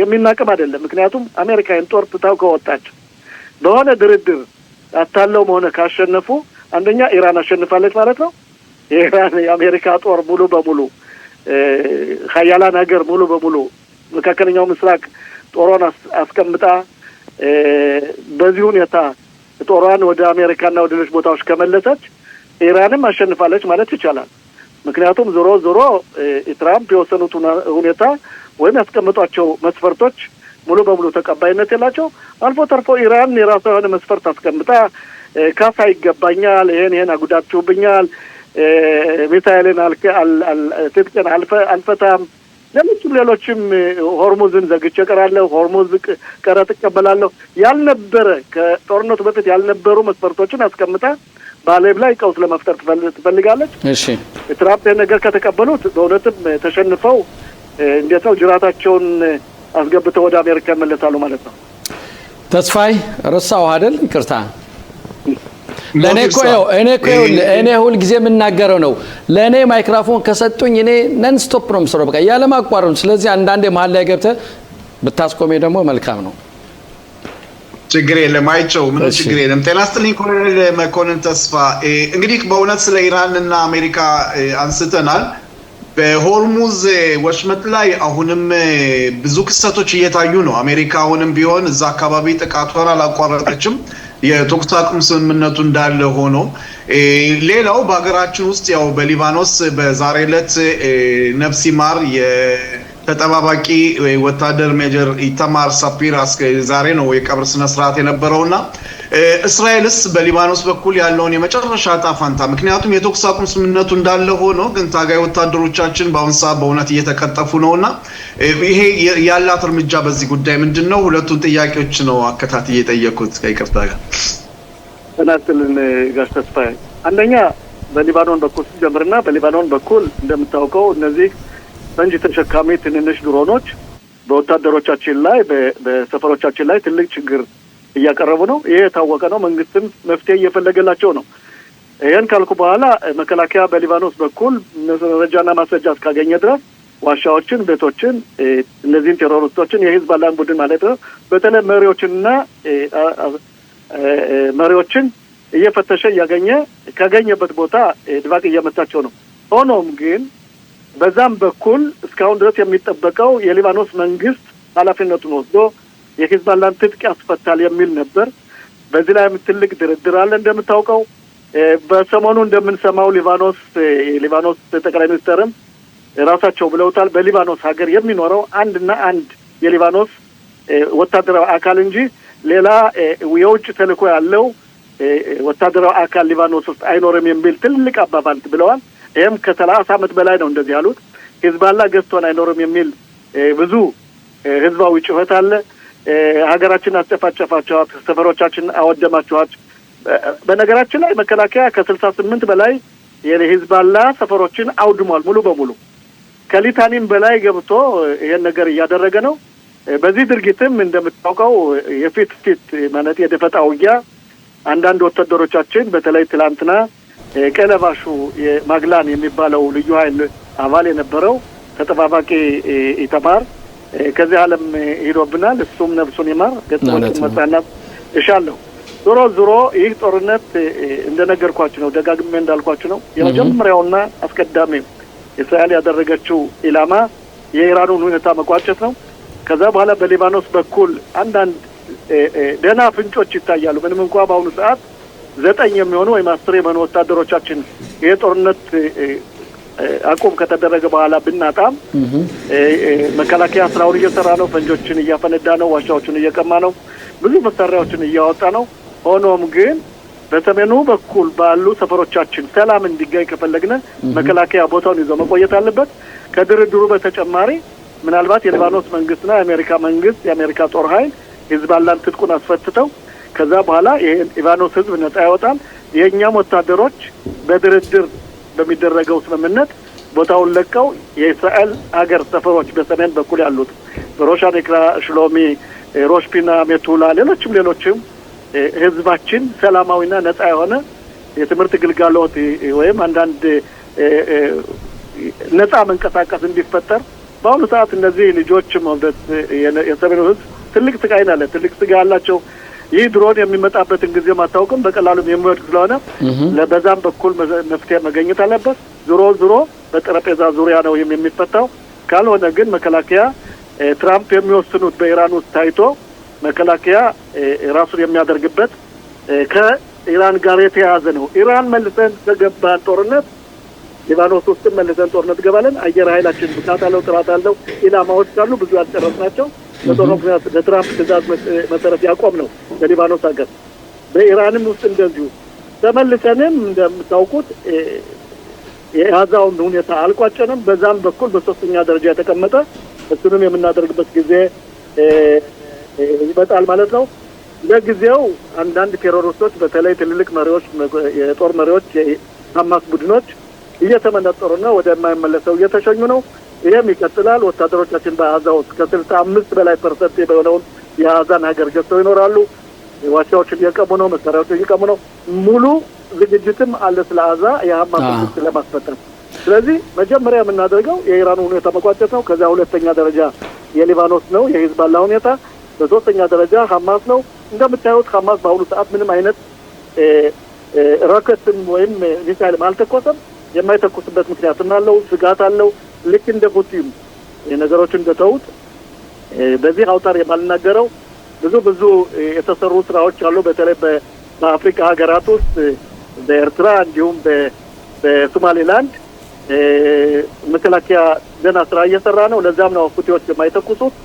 የሚናቅም አይደለም። ምክንያቱም አሜሪካን ጦር ትታው ከወጣች በሆነ ድርድር አታለውም ሆነ ካሸነፉ አንደኛ ኢራን አሸንፋለች ማለት ነው። ኢራን የአሜሪካ ጦር ሙሉ በሙሉ ሀያላን ሀገር ሙሉ በሙሉ መካከለኛው ምስራቅ ጦሯን አስቀምጣ በዚህ ሁኔታ ጦሯን ወደ አሜሪካና ወደ ሌሎች ቦታዎች ከመለሰች ኢራንም አሸንፋለች ማለት ይቻላል። ምክንያቱም ዞሮ ትራምፕ የወሰኑት ሁኔታ ወይም ያስቀምጧቸው መስፈርቶች ሙሉ በሙሉ ተቀባይነት የላቸው። አልፎ ተርፎ ኢራን የራሷ የሆነ መስፈርት አስቀምጣ ካሳ ይገባኛል፣ ይሄን አጉዳችሁብኛል፣ ሚሳኤልን ትጥቅን አልፈታም፣ ሌሎችም ሆርሙዝን ዘግቼ እቀራለሁ፣ ሆርሙዝ ቀረጥ እቀበላለሁ ያልነበረ ከጦርነቱ በፊት ያልነበሩ መስፈርቶችን አስቀምጣ በዓለም ላይ ቀውስ ለመፍጠር ትፈልጋለች። እሺ ትራምፕ ነገር ከተቀበሉት በእውነትም ተሸንፈው እንዴት ነው ጅራታቸውን አስገብተው ወደ አሜሪካ ይመለሳሉ ማለት ነው። ተስፋይ ረሳው አይደል? ይቅርታ እኔ ሁል ጊዜ የምናገረው ነው። ለእኔ ማይክሮፎን ከሰጡኝ እኔ ነን ስቶፕ ነው የምሰራው፣ በቃ ያለ ማቋረጥ። ስለዚህ አንዳንዴ መሀል ላይ ገብተህ ብታስቆሜ ደግሞ መልካም ነው። ችግር የለም አይቸው፣ ምንም ችግር የለም። ጤና ይስጥልኝ ኮሎኔል መኮንን ተስፋ። እንግዲህ በእውነት ስለ ኢራን እና አሜሪካ አንስተናል። በሆርሙዝ ወሽመጥ ላይ አሁንም ብዙ ክስተቶች እየታዩ ነው። አሜሪካ አሁንም ቢሆን እዛ አካባቢ ጥቃቷን አላቋረጠችም። የተኩስ አቁም ስምምነቱ እንዳለ ሆኖ ሌላው በሀገራችን ውስጥ ያው በሊባኖስ በዛሬ ዕለት ነፍስ ይማር ተጠባባቂ ወታደር ሜጀር ኢታማር ሳፒር ዛሬ ነው የቀብር ስነ ስርዓት የነበረውና እስራኤልስ በሊባኖስ በኩል ያለውን የመጨረሻ ጣፋንታ ምክንያቱም የተኩስ አቁም ስምምነቱ እንዳለ ሆኖ ግን ታጋይ ወታደሮቻችን በአሁን ሰዓት በእውነት እየተቀጠፉ ነውና ይሄ ያላት እርምጃ በዚህ ጉዳይ ምንድነው? ሁለቱን ጥያቄዎች ነው አከታትዬ የጠየቁት ከይቅርታ ጋር። እናንተልን ጋር ተስፋዬ አንደኛ በሊባኖን በኩል ጀምርና በሊባኖን በኩል እንደምታውቀው እነዚህ ፈንጂ ተሸካሚ ትንንሽ ድሮኖች በወታደሮቻችን ላይ በሰፈሮቻችን ላይ ትልቅ ችግር እያቀረቡ ነው። ይሄ የታወቀ ነው። መንግስትም መፍትሄ እየፈለገላቸው ነው። ይሄን ካልኩ በኋላ መከላከያ በሊባኖስ በኩል መረጃና ማስረጃ እስካገኘ ድረስ ዋሻዎችን፣ ቤቶችን፣ እነዚህን ቴሮሪስቶችን የሂዝቦላን ቡድን ማለት ነው በተለይ መሪዎችን እየፈተሸ እያገኘ ካገኘበት ቦታ ድባቅ እየመታቸው ነው። ሆኖም ግን በዛም በኩል እስካሁን ድረስ የሚጠበቀው የሊባኖስ መንግስት ኃላፊነቱን ወስዶ የሂዝቦላን ትጥቅ ያስፈታል የሚል ነበር። በዚህ ላይ ትልቅ ድርድር አለ። እንደምታውቀው በሰሞኑ እንደምንሰማው ሊባኖስ ጠቅላይ ሚኒስትርም ራሳቸው ብለውታል። በሊባኖስ ሀገር የሚኖረው አንድና አንድ የሊባኖስ ወታደራዊ አካል እንጂ ሌላ የውጭ ተልዕኮ ያለው ወታደራዊ አካል ሊባኖስ ውስጥ አይኖርም የሚል ትልቅ አባባል ብለዋል። ይሄም ከ30 ዓመት በላይ ነው እንደዚህ ያሉት። ሂዝቦላ ገዝቶን አይኖርም የሚል ብዙ ህዝባዊ ጩኸት አለ። ሀገራችን አስጨፋጨፋችኋት፣ ሰፈሮቻችን አወደማችኋት። በነገራችን ላይ መከላከያ ከ68 በላይ የሂዝቦላ ሰፈሮችን አውድሟል ሙሉ በሙሉ። ከሊታኒም በላይ ገብቶ ይሄን ነገር እያደረገ ነው። በዚህ ድርጊትም እንደምታውቀው የፊት ማለት የደፈጣ ውጊያ አንዳንድ ወታደሮቻችን በተለይ ትላንትና ቀለባሹ የማግላን የሚባለው ልዩ ኃይል አባል የነበረው ተጠባባቂ ኢታማር ከዚህ ዓለም ሄዶብናል። እሱም ነፍሱን ይማር ገጽሞቹን መጽናናት እሻለሁ። ዞሮ ይህ ጦርነት እንደነገርኳችሁ ነው፣ ደጋግሜ እንዳልኳችሁ ነው። የመጀመሪያውና አስቀዳሚው እስራኤል ያደረገችው ኢላማ የኢራኑን ሁኔታ መቋጨት ነው። ከዛ በኋላ በሊባኖስ በኩል አንዳንድ ደህና ፍንጮች ይታያሉ። ምንም እንኳ በአሁኑ ሰዓት 9 የሚሆኑ ወይም 10 የሚሆኑ ወታደሮቻችን ይሄ ጦርነት አቁም ከተደረገ በኋላ ብናጣም መከላከያ ስራውን እየሰራ ነው። ፈንጆችን እያፈነዳ ነው። ዋሻዎችን እየቀማ ነው። ብዙ መሳሪያዎችን እያወጣ ነው። ሆኖም ግን በሰሜኑ በኩል ባሉ ሰፈሮቻችን ሰላም እንዲገኝ ከፈለግነ መከላከያ ቦታውን ይዞ መቆየት አለበት። ከድርድሩ በተጨማሪ ምናልባት የሊባኖስ መንግስትና የአሜሪካ መንግስት የአሜሪካ ጦር ኃይል ሂዝቦላን ትጥቁን አስፈትተው ከዛ በኋላ የሊባኖስ ህዝብ ነጻ ያወጣል። የኛም ወታደሮች በድርድር በሚደረገው ስምምነት ቦታውን ለቀው የእስራኤል ሀገር ሰፈሮች በሰሜን በኩል ያሉት በሮሻኔክራ፣ ሽሎሚ፣ ሮሽፒና፣ ሜቱላ ሌሎችም ህዝባችን ሰላማዊና ነጻ የሆነ የትምህርት ግልጋሎት ወይም አንዳንድ ነጻ መንቀሳቀስ እንዲፈጠር በአሁኑ ሰዓት እነዚህ ልጆች መውለድ የሰሜኑ ህዝብ ትልቅ ስቃይ አለ። ትልቅ ስጋ አላቸው። ይህ ድሮን የሚመጣበትን ጊዜ ማታወቅም በቀላሉ የሚወድቅ ስለሆነ ለበዛም በኩል መፍትሄ መገኘት አለበት። ዞሮ በጠረጴዛ ዙሪያ ነው የሚፈታው። ካልሆነ ግን መከላከያ ትራምፕ የሚወስኑት በኢራን ውስጥ ታይቶ መከላከያ ራሱን የሚያደርግበት ከኢራን ጋር የተያያዘ ነው። ኢራን መልሰን ተገባን ጦርነት ሊባኖስ ውስጥ መልሰን ጦርነት ገባለን። አየር ኃይላችን ብቃት አለው፣ ጥራት አለው። ኢላማዎች ካሉ ብዙ ያልጨረስናቸው በጦርነት በትራምፕ ትዕዛዝ መሰረት ያቆም ነው በሊባኖስ ሀገር። በኢራንም ውስጥ እንደዚሁ ተመልሰንም እንደምታውቁት የጋዛውን ሁኔታ አልቋጨንም። በዛም በኩል በሶስተኛ ደረጃ የተቀመጠ እሱንም የምናደርግበት ጊዜ ይመጣል ማለት ነው። ለጊዜው አንዳንድ ቴሮሪስቶች በተለይ ትልልቅ መሪዎች፣ የጦር መሪዎች፣ የሐማስ ቡድኖች እየተመነጠሩና ወደማይመለሰው እየተሸኙ ነው። ይሄም ይቀጥላል። ወታደሮቻችን በጋዛ ውስጥ ከ65 በላይ % የሆነውን የጋዛን ሀገር ገብተው ይኖራሉ። ዋሻዎችን እየቀሙ ነው፣ መሳሪያዎችን እየቀሙ ነው። ሙሉ ዝግጅትም አለ ስለ ጋዛ የሐማስ ውስጥ ለማስፈጠር። ስለዚህ መጀመሪያ የምናደርገው የኢራን ሁኔታ መቋጨት ነው። ከዛ ሁለተኛ ደረጃ የሊባኖስ ነው፣ የሂዝባላ ሁኔታ። በሶስተኛ ደረጃ ሐማስ ነው። እንደምታዩት ሐማስ በአሁኑ ሰዓት ምንም አይነት ሮኬትም ወይም ሚሳይልም አልተኮሰም። የማይተኩስበት ምክንያትም አለው፣ ስጋት አለው። ልክ እንደ ፑቲን ነገሮችን እንደተውት በዚህ አውታር የማልናገረው ብዙ የተሰሩ ስራዎች አሉ። በተለይ በአፍሪካ ሀገራት ውስጥ በኤርትራ እንዲሁም በሶማሌላንድ መከላከያ ገና ስራ እየሰራ ነው። ለዛም ነው ሁቲዎች የማይተኩሱት።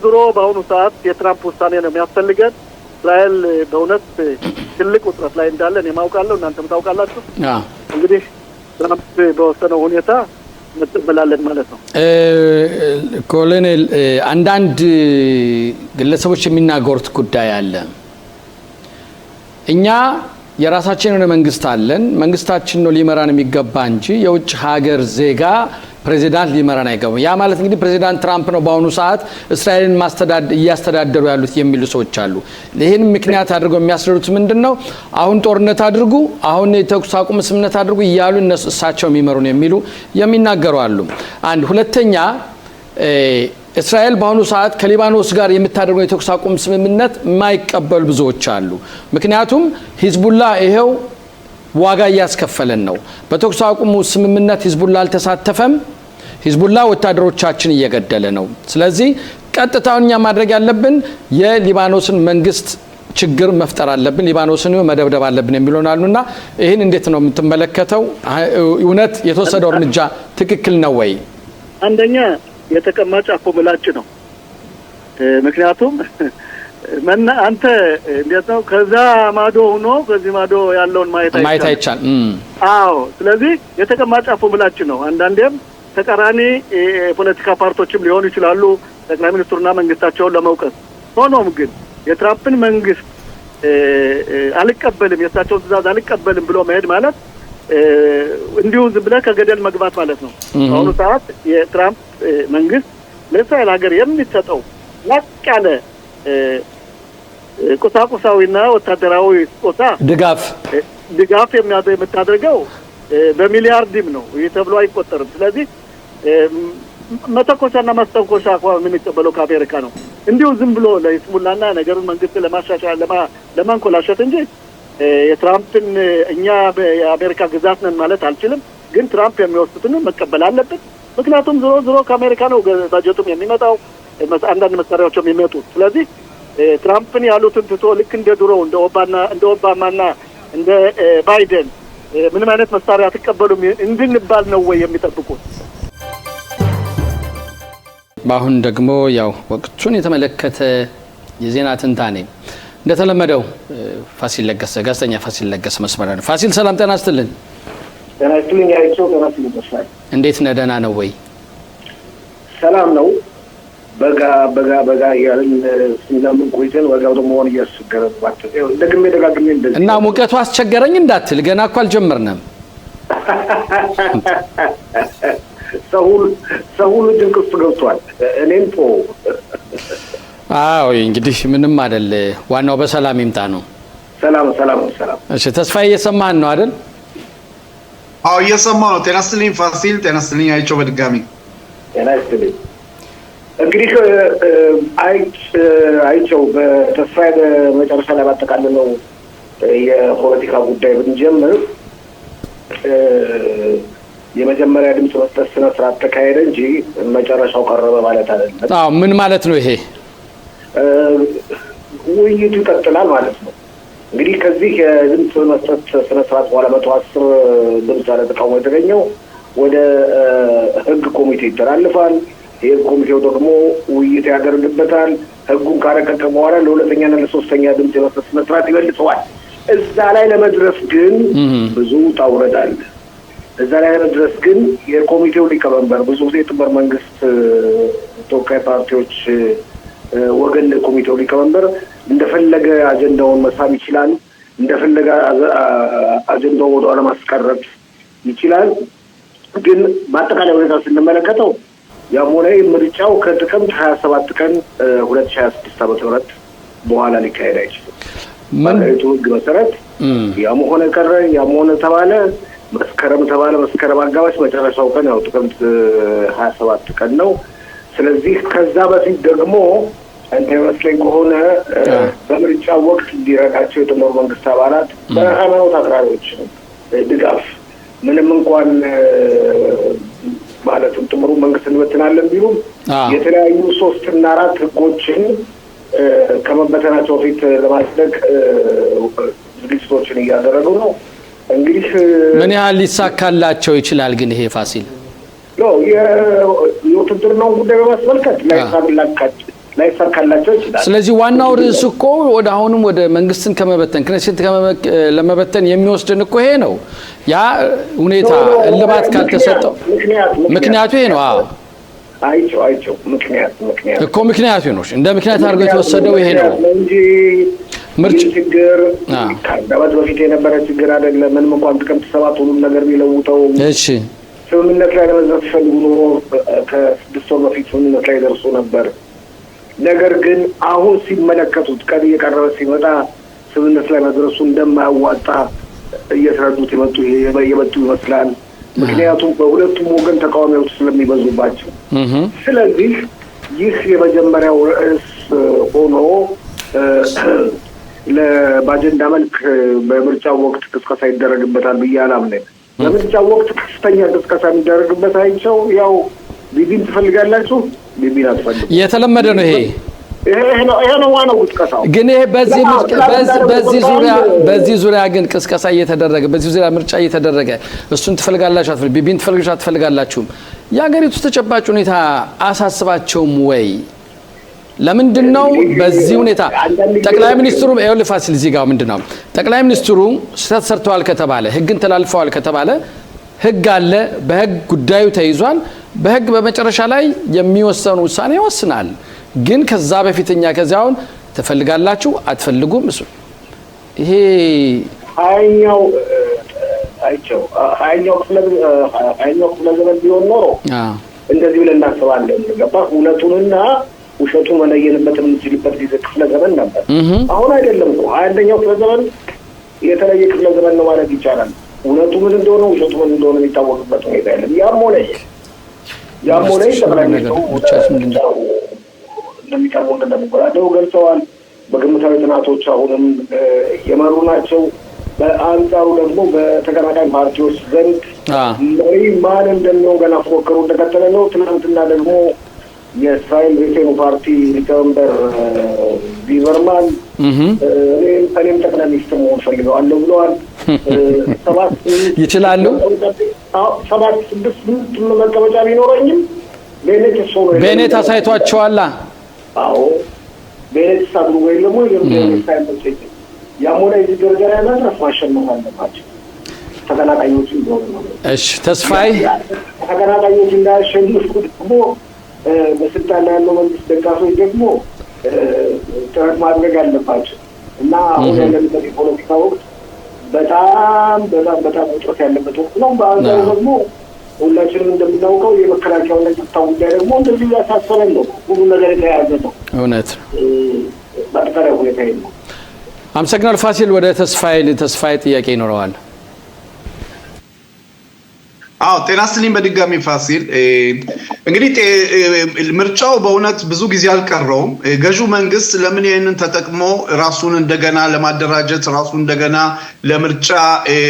ዞሮ በአሁኑ ሰዓት የትራምፕ ውሳኔ ነው የሚያስፈልገን። እስራኤል በእውነት ትልቅ ውጥረት ላይ እንዳለን የማውቃለሁ፣ እናንተም ታውቃላችሁ። እንግዲህ ትራምፕ በወሰነው ሁኔታ እንቀበላለን ማለት ነው። ኮሎኔል፣ አንዳንድ ግለሰቦች የሚናገሩት ጉዳይ አለ። እኛ የራሳችን የሆነ መንግስት አለን፣ መንግስታችን ነው ሊመራን የሚገባ እንጂ የውጭ ሀገር ዜጋ ፕሬዚዳንት ሊመራን አይገባም። ያ ማለት እንግዲህ ፕሬዚዳንት ትራምፕ ነው በአሁኑ ሰዓት እስራኤልን እያስተዳደሩ ያሉት የሚሉ ሰዎች አሉ። ይህን ምክንያት አድርገው የሚያስረዱት ምንድን ነው? አሁን ጦርነት አድርጉ፣ አሁን የተኩስ አቁም ስምምነት አድርጉ እያሉ እሳቸው የሚመሩን የሚሉ የሚናገሩ አሉ። አንድ ሁለተኛ፣ እስራኤል በአሁኑ ሰዓት ከሊባኖስ ጋር የምታደርገው የተኩስ አቁም ስምምነት የማይቀበሉ ብዙዎች አሉ። ምክንያቱም ሂዝቡላ ይሄው ዋጋ እያስከፈለን ነው። በተኩስ አቁሙ ስምምነት ሂዝቡላ አልተሳተፈም። ሂዝቡላ ወታደሮቻችን እየገደለ ነው። ስለዚህ ቀጥታውን እኛ ማድረግ ያለብን የሊባኖስን መንግስት ችግር መፍጠር አለብን፣ ሊባኖስን መደብደብ አለብን የሚሉን አሉና ይህን እንዴት ነው የምትመለከተው? እውነት የተወሰደው እርምጃ ትክክል ነው ወይ? አንደኛ የተቀማጭ አፎ ምላጭ ነው። ምክንያቱም አንተ እንዴት ነው ከዛ ማዶ ሆኖ ከዚህ ማዶ ያለውን ማየት አይቻል። አዎ፣ ስለዚህ የተቀማጭ አፎ ምላጭ ነው። አንዳንዴም ተቃራኒ የፖለቲካ ፓርቲዎችም ሊሆኑ ይችላሉ ጠቅላይ ሚኒስትሩና መንግስታቸውን ለመውቀስ። ሆኖም ግን የትራምፕን መንግስት አልቀበልም፣ የእሳቸውን ትዕዛዝ አልቀበልም ብሎ መሄድ ማለት እንዲሁ ዝም ብለህ ከገደል መግባት ማለት ነው። በአሁኑ ሰዓት የትራምፕ መንግስት ለእስራኤል ሀገር የሚሰጠው ላቅ ያለ ቁሳቁሳዊና ወታደራዊ ስጦታ ድጋፍ የምታደርገው በሚሊያርድም ነው። ይህ ተብሎ አይቆጠርም። ስለዚህ መተኮሻና ማስተንኮሻ የሚቀበለው ከአሜሪካ ነው። እንዲሁ ዝም ብሎ ለይስሙላና ነገሩን መንግስት ለማሻሻል ለማንኮላሸት እንጂ የትራምፕን እኛ የአሜሪካ ግዛት ነን ማለት አልችልም። ግን ትራምፕ የሚወስዱትን መቀበል አለብን። ምክንያቱም ዞሮ ከአሜሪካ ነው ባጀቱም የሚመጣው፣ አንዳንድ መሳሪያዎች የሚመጡት። ስለዚህ ትራምፕን ያሉትን ትቶ ልክ እንደ ድሮ እንደ ኦባማና እንደ ባይደን ምንም አይነት መሳሪያ አትቀበሉም እንድንባል ነው ወይ የሚጠብቁት? በአሁን ደግሞ ያው ወቅቱን የተመለከተ የዜና ትንታኔ እንደተለመደው ፋሲል ለገሰ ጋዜጠኛ ፋሲል ለገሰ መስመር ነው። ፋሲል ሰላም ጤና ይስጥልን። ጤና ይስጥልኝ። አይቼው ጤና ይስጥልኝ። እንዴት ነህ? ደህና ነው ወይ? ሰላም ነው። በጋ እያልን ስንለምን ቆይተን ወዲያው ደግሞ ሆን እያስቸገረን ባቸው ደግሜ እንደዚህ እና ሙቀቱ አስቸገረኝ እንዳትል ገና እኮ አልጀመርንም። ሰው ሁሉ ጭንቅ ውስጥ ገብቷል። እኔም አዎ እንግዲህ ምንም አይደል፣ ዋናው በሰላም ይምጣ ነው። ሰላም። እሺ ተስፋዬ እየሰማህን ነው አይደል? አዎ እየሰማሁ ነው። ጤና ይስጥልኝ ፋሲል። ጤና ይስጥልኝ አይቼው በድጋሚ ጤና ይስጥልኝ። እንግዲህ አይቸው በተስፋዬ በመጨረሻ ላይ ባጠቃልለው የፖለቲካ ጉዳይ ብንጀምር የመጀመሪያ ድምጽ መስጠት ስነ ስርዓት ተካሄደ እንጂ መጨረሻው ቀረበ ማለት አይደለም። አዎ ምን ማለት ነው ይሄ? ውይይቱ ይቀጥላል ማለት ነው። እንግዲህ ከዚህ የድምጽ መስጠት ስነ ስርዓት በኋላ 110 ድምጽ ያለ ተቃውሞ የተገኘው ወደ ህግ ኮሚቴ ይተላልፋል። ይህ ኮሚቴው ደግሞ ውይይት ያደርግበታል። ህጉን ካረቀቀ በኋላ ለሁለተኛና ለሶስተኛ ድምጽ የመስጠት ስነ ስርዓት ይመልሰዋል። እዛ ላይ ለመድረስ ግን ብዙ ውጣ-ውረድ አለ። እዛ ላይ ለመድረስ ግን የኮሚቴው ሊቀመንበር ብዙ ጊዜ የጥምር መንግስት ተወካይ ፓርቲዎች ወገን ኮሚቴው ሊቀመንበር እንደፈለገ አጀንዳውን መሳብ ይችላል። እንደፈለገ አጀንዳውን ወደ ኋላ ማስቀረት ይችላል። ግን በአጠቃላይ ሁኔታ ስንመለከተው ያሞኔ ምርጫው ከጥቅምት 27 ቀን 2026 ዓ.ም በኋላ ሊካሄድ አይችልም። በሀገሪቱ ህግ መሰረት ያም ሆነ ቀረ ያም ሆነ ተባለ መስከረም አጋማሽ መጨረሻው ቀን ያው ጥቅምት 27 ቀን ነው። ስለዚህ ከዛ በፊት ደግሞ እንደመስለኝ ከሆነ በምርጫው ወቅት እንዲረዳቸው የጥምር መንግስት አባላት በሃይማኖት አክራሪዎች ድጋፍ ምንም እንኳን ማለትም ጥምሩ መንግስት እንበትናለን ቢሉም የተለያዩ 3 እና 4 ህጎችን ከመበተናቸው በፊት ለማጽደቅ ዝግጅቶችን እያደረጉ ነው። እንግዲህ ምን ያህል ሊሳካላቸው ይችላል? ግን ይሄ ፋሲል የውትድርናው ጉዳይ በማስመልከት ላይሳካላቸው ይችላል። ስለዚህ ዋናው ርዕስ እኮ ወደ አሁንም ወደ መንግስትን ከመበተን ክነሴት ለመበተን የሚወስድን እኮ ይሄ ነው። ያ ሁኔታ እልባት ካልተሰጠው ምክንያቱ ይሄ ነው። አይቸው ምክንያቱ ነው። እንደ ምክንያት አድርጎ የተወሰደው ይሄ ነው እንጂ ምርጫ ችግር ከአመት በፊት የነበረ ችግር አይደለም። ምንም እንኳን ጥቅምት 7 ሁሉም ነገር ቢለውጠው እሺ ስምምነት ላይ ለመድረስ ሲፈልጉ ኖሮ ከ6 ወር በፊት ስምምነት ላይ ደርሶ ነበር። ነገር ግን አሁን ሲመለከቱት ቀን እየቀረበ ሲመጣ ስምምነት ላይ መድረሱ እንደማያዋጣ እየተረዱት የመጡ ይመስላል። ምክንያቱም በሁለቱም ወገን ተቃዋሚዎች ስለሚበዙባቸው። ስለዚህ ይህ የመጀመሪያው ርዕስ ሆኖ በአጀንዳ መልክ በምርጫው ወቅት ቅስቀሳ ይደረግበታል ብዬ አላምንም። በምርጫው ወቅት ከፍተኛ ቅስቀሳ የሚደረግበት አይቸው ያው ቢቢን ትፈልጋላችሁ፣ ቢቢን አትፈልጉ የተለመደ ነው። ይሄ ነው ዋናው ቅስቀሳው። ግን ይሄ በዚህ ዙሪያ ግን ቅስቀሳ እየተደረገ በዚህ ዙሪያ ምርጫ እየተደረገ እሱን ትፈልጋላችሁ አትፈልጉም፣ ቢቢን ትፈልጋላችሁ አትፈልጋላችሁም፣ የሀገሪቱ ተጨባጭ ሁኔታ አሳስባቸውም ወይ? ለምንድነው በዚህ ሁኔታ ጠቅላይ ሚኒስትሩ ይኸውልህ ፋሲል እዚህ ጋር ምንድነው ጠቅላይ ሚኒስትሩ ስህተት ሰርተዋል ከተባለ ህግን ተላልፈዋል ከተባለ ህግ አለ፣ በህግ ጉዳዩ ተይዟል። በህግ በመጨረሻ ላይ የሚወሰኑ ውሳኔ ይወስናል። ግን ከዛ በፊትኛ ከዚያውን ትፈልጋላችሁ አትፈልጉም እሱ ይሄ አይኛው ክፍለ ዘመን ቢሆን ኖሮ እንደዚህ ብለን እናስባለን። ገባህ? እውነቱንና ውሸቱን መለየንበት የምንችልበት ጊዜ ክፍለ ዘመን ነበር። አሁን አይደለም እኮ 21ኛው ክፍለ ዘመን የተለየ ክፍለ ዘመን ነው ማለት ይቻላል። እውነቱ ምን እንደሆነ ውሸቱ ምን እንደሆነ የሚታወቅበት ሁኔታ የለም። ያም ሆነ ጠቅላይ ሚኒስትሩ እንደሚቀርቡ እንደሚወዳደሩ ገልጸዋል። በግምታዊ ጥናቶች አሁንም የመሩ ናቸው። በአንጻሩ ደግሞ በተቀናቃኝ ፓርቲዎች ዘንድ መሪ ማን እንደሚሆን ገና ፉክክሩ እንደቀጠለ ነው። ትናንትና ደግሞ የእስራኤል ቤቴኑ ፓርቲ ሊቀመንበር ሊበርማን እኔም ጠቅላይ ሚኒስትር መሆን ፈልገዋለሁ ብለዋል። 7 ይችላሉ። 7-6 መቀመጫ ቢኖረኝም ቤኔት አሳይቷቸዋል። አዎ ቤኔት ሳድሩ ወይ ደግሞ የምሳይመቸኝ ያሞላ እዚህ ደረጃ ላይ መድረስ ማሸነፍ አለባቸው ተቀናቃኞቹ እንደሆነ ነው። እሺ ተስፋዬ ተቀናቃኞቹ እንዳያሸንፉ ደግሞ በስልጣን ላይ ያለው መንግስት ደጋፊዎች ደግሞ ጥረት ማድረግ አለባቸው እና አሁን ያለንበት የፖለቲካ ወቅት በጣም ውጥረት ያለበት ወቅት ነው። በአንጻሩ ደግሞ ሁላችንም እንደምናውቀው የመከላከያውና የጸጥታው ጉዳይ ደግሞ እንደዚህ ያሳሰበን ነው። ሁሉ ነገር የተያያዘ ነው። እውነት በአጠቃላይ ሁኔታ ነው። አመሰግናለሁ ፋሲል። ወደ ተስፋዬ ጥያቄ ይኖረዋል። ጤና ይስጥልኝ በድጋሚ ፋሲል። እንግዲህ ምርጫው በእውነት ብዙ ጊዜ አልቀረውም። ገዢው መንግስት ለምን ይህንን ተጠቅሞ ራሱን እንደገና ለማደራጀት ራሱን እንደገና ለምርጫ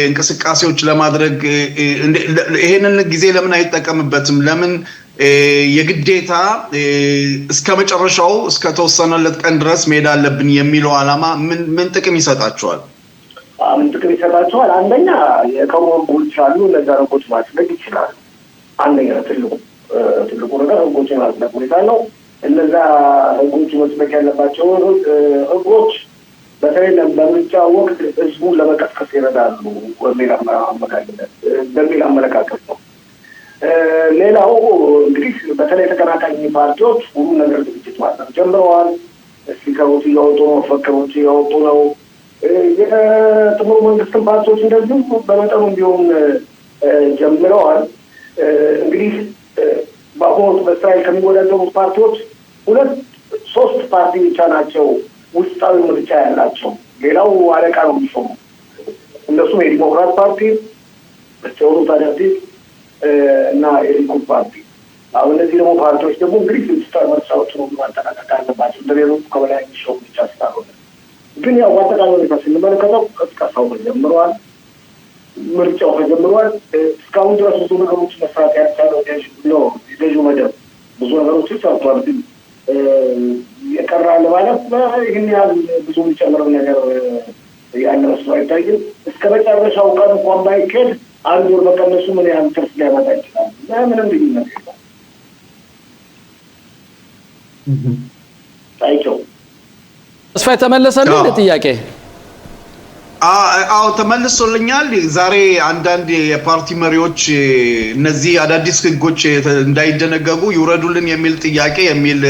እንቅስቃሴዎች ለማድረግ ይህንን ጊዜ ለምን አይጠቀምበትም? ለምን የግዴታ እስከ መጨረሻው እስከ ተወሰነለት ቀን ድረስ መሄድ አለብን የሚለው ዓላማ ምን ጥቅም ይሰጣቸዋል? ምን ጥቅም ይሰጣቸዋል? አንደኛ የቀሩ ህጎች አሉ። እነዛ ህጎች ማጽደቅ ይችላል። አንደኛ ትልቁ ነገር ህጎችን ማጽደቅ ሁኔታ ነው። እነዛ ህጎች መጽደቅ ያለባቸው ህጎች በተለይ በምርጫ ወቅት ህዝቡን ለመቀስቀስ ይረዳሉ በሚል አመለካከት ነው። ሌላው እንግዲህ በተለይ ተቀናቃኝ ፓርቲዎች ሁሉ ነገር ዝግጅት ማድረግ ጀምረዋል። ስፒከሮች እያወጡ ነው፣ መፈክሮች እያወጡ ነው። የጥምሩ መንግስትን ፓርቲዎች እንደዚሁ በመጠኑ ቢሆን ጀምረዋል። እንግዲህ በአሁኑ በእስራኤል ከሚወዳደሩ ፓርቲዎች 2-3 ፓርቲ ብቻ ናቸው ውስጣዊ ምርጫ ያላቸው። ሌላው አለቃ ነው የሚሾሙ። እነሱም የዲሞክራት ፓርቲ፣ የሆኑት አዳዲስ እና የሊኩድ ፓርቲ። አሁን እነዚህ ደግሞ ፓርቲዎች ደግሞ እንግዲህ ውስጣዊ ምርጫዎችን ሁሉ ማጠናቀቅ አለባቸው። እንደሌሎቹ ከበላይ የሚሾሙ ብቻ ስላልሆነ ግን ያው አጠቃላይ ሁኔታ ስንመለከተው ቀስቀሳው ተጀምሯል። ምርጫው ተጀምሯል። እስካሁን ድረስ ብዙ ነገሮች መስራት ያልቻለው ገዢው መደብ ብዙ ነገሮች ሰርቷል። ግን የቀረ ለማለት ይህን ያህል ብዙ የሚጨምረው ነገር ያለ መስሎ አይታይም። እስከ መጨረሻው ቀን እንኳን ባይኬድ 1 ወር መቀነሱ ምን ያህል ትርፍ ሊያመጣ ይችላል? ምንም ልዩነት የለም። ታይቸው ተስፋዬ ተመለሰልኝ ጥያቄ? አዎ ተመልሶልኛል። ዛሬ አንዳንድ የፓርቲ መሪዎች እነዚህ አዳዲስ ህጎች እንዳይደነገጉ ይውረዱልን የሚል ጥያቄ የሚል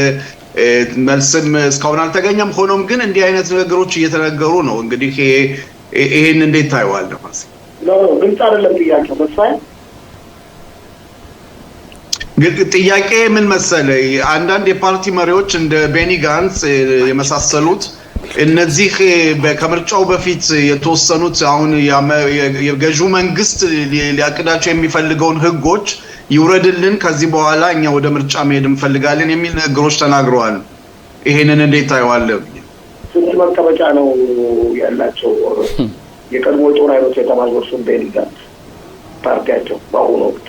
መልስም እስካሁን አልተገኘም። ሆኖም ግን እንዲህ አይነት ነገሮች እየተነገሩ ነው። እንግዲህ ይሄን እንዴት ታየዋለህ? ግልጽ አይደለም ጥያቄው። ተስፋዬ ጥያቄ ምን መሰለህ፣ አንዳንድ የፓርቲ መሪዎች እንደ ቤኒ ጋንስ የመሳሰሉት እነዚህ ከምርጫው በፊት የተወሰኑት አሁን የገዢው መንግስት ሊያቅዳቸው የሚፈልገውን ህጎች ይውረድልን፣ ከዚህ በኋላ እኛ ወደ ምርጫ መሄድ እንፈልጋለን የሚል ነገሮች ተናግረዋል። ይሄንን እንዴት ታየዋለህ? ስንት መቀመጫ ነው ያላቸው? የቀድሞ ጦር ኃይሎች ኤታማዦር ሹም ቤኒ ጋንስ ፓርቲያቸው በአሁኑ ወቅት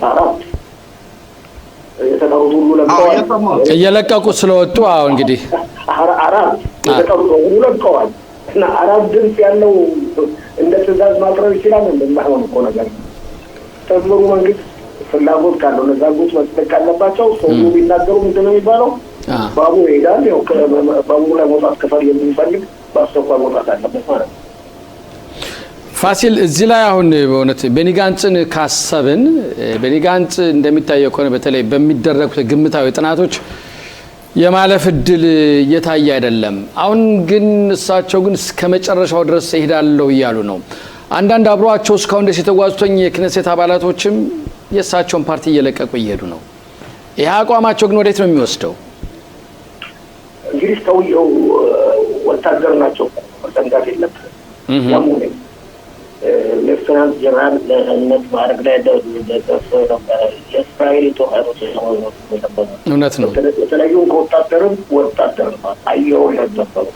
4 የተቀሩት ሁሉ ለቀዋል። እየለቀቁ ስለወጡ አሁን እንግዲህ 4 የተቀሩት ሁሉ ለቀዋል እና 4 ድምፅ ያለው እንደ ትዕዛዝ ማቅረብ ይችላል። እንደማይሆን እኮ ነገር ጥምሩ መንግስት ፍላጎት ካለው እነዛ ህጎች መጽደቅ ካለባቸው ሰው ቢናገሩ ምንድን ነው የሚባለው? ባቡር ይሄዳል። ያው ባቡሩ ላይ መውጣት ከፈል የሚፈልግ በአስቸኳይ መውጣት አለበት ማለት ነው። ፋሲል እዚህ ላይ አሁን በእውነት ቤኒ ጋንጽን ካሰብን ቤኒ ጋንጽ እንደሚታየው ከሆነ በተለይ በሚደረጉት ግምታዊ ጥናቶች የማለፍ እድል እየታየ አይደለም። አሁን ግን እሳቸው ግን እስከ መጨረሻው ድረስ ይሄዳለው እያሉ ነው። አንዳንድ አብሯቸው እስካሁን ድረስ የተጓዙተኝ የክነሴት አባላቶችም የእሳቸውን ፓርቲ እየለቀቁ እየሄዱ ነው። ይህ አቋማቸው ግን ወዴት ነው የሚወስደው? እንግዲህ ሰውየው ወታደር ናቸው፣ መጠንቀቅ የለብንም። ያሙኔ ሌፍተናንት ጀነራል ለእነት ማዕረግ ላይ ደርሰው ነበረ። የእስራኤል የጦር ኃይሎች ነበሩ። እውነት ነው። የተለያዩን ከወታደርም ወታደር አየው ነበሩ።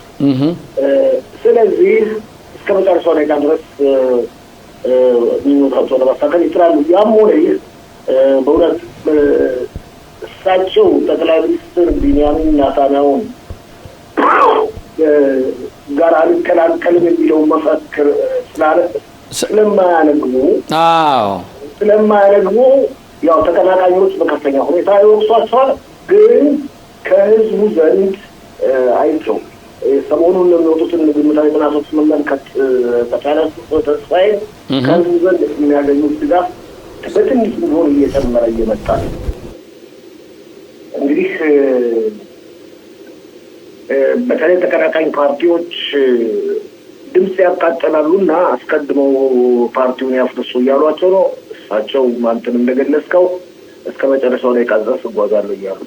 ስለዚህ እስከ መጨረሻው ደቂቃ ድረስ ምኞታቸውን ለማሳካት ይጥራሉ። ያም ሆነ ይህ በእውነት እሳቸው ጠቅላይ ሚኒስትር ቢንያሚን ኔታንያሁን ጋር አልቀላቀልም የሚለውን መፈክር ስለማያነግቡ ያው ተቀናቃኞች በከፍተኛ ሁኔታ ይወቅሷቸዋል። ግን ከህዝቡ ዘንድ አይቸው ሰሞኑን የሚወጡትን ግምታዊ ጥናቶች መመልከት በቻለ ተስፋዬ ከህዝቡ ዘንድ የሚያገኙት ድጋፍ በትንሽ ቢሆን እየጨመረ እየመጣ ነው። እንግዲህ በተለይ ተቀናቃኝ ፓርቲዎች ድምፅ ያቃጠላሉ እና አስቀድመው ፓርቲውን ያፍርሱ እያሏቸው ነው። እሳቸው አንተም እንደገለጽከው እስከ መጨረሻው ላይ ድረስ እጓዛለሁ እያሉ።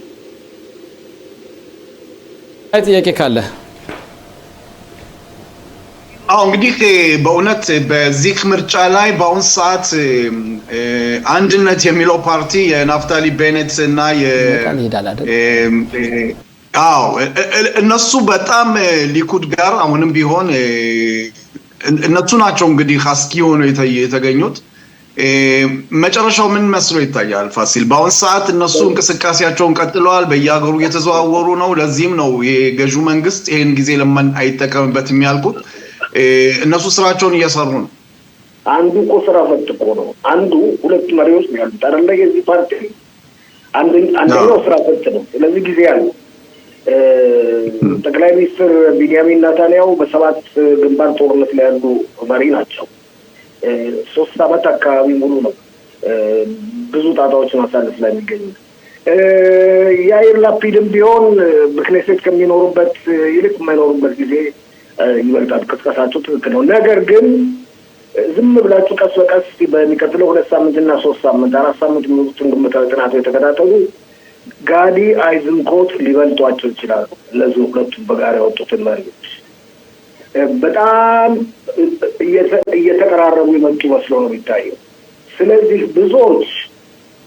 ጥያቄ ካለ? እንግዲህ በእውነት በዚህ ምርጫ ላይ በአሁን ሰዓት አንድነት የሚለው ፓርቲ የናፍታሊ ቤኔት እና እነሱ በጣም ሊኩድ ጋር አሁንም ቢሆን እነሱ ናቸው እንግዲህ አስኪ ሆነው የተገኙት። መጨረሻው ምን መስሎ ይታያል ፋሲል? በአሁን ሰዓት እነሱ እንቅስቃሴያቸውን ቀጥለዋል፣ በየሀገሩ እየተዘዋወሩ ነው። ለዚህም ነው የገዢው መንግስት ይሄን ጊዜ ለምን አይጠቀምበትም ያልኩት። እነሱ ስራቸውን እየሰሩ ነው። አንዱ እኮ ስራ ፈት እኮ ነው። አንዱ ሁለት መሪዎች ነው ያሉት አይደለ? የዚህ ፓርቲ አንደኛው ስራ ፈት ነው። ስለዚህ ጊዜ ያለው ጠቅላይ ሚኒስትር ቢንያሚን ኔታንያሁ በ7 ግንባር ጦርነት ላይ ያሉ መሪ ናቸው። 3 ዓመት አካባቢ ሙሉ ነው ብዙ ጣጣዎችን ማሳለፍ ላይ የሚገኙት። ያይር ላፒድም ቢሆን በክኔሴት ከሚኖሩበት ይልቅ የማይኖሩበት ጊዜ ይበልጣል። ቅስቀሳቸው ትክክል ነው። ነገር ግን ዝም ብላችሁ ቀስ በቀስ በሚቀጥለው 2 ሳምንትና 3 ሳምንት 4 ሳምንት የሚወጡትን ግምታዊ ጥናቶች የተከታተሉ ጋዲ አይዝንኮት ሊበልጧቸው ይችላሉ። እነዚህ ሁለቱም በጋራ ያወጡትን መሪዎች በጣም እየተቀራረቡ የመጡ መስለው ነው የሚታየው። ስለዚህ ብዙዎች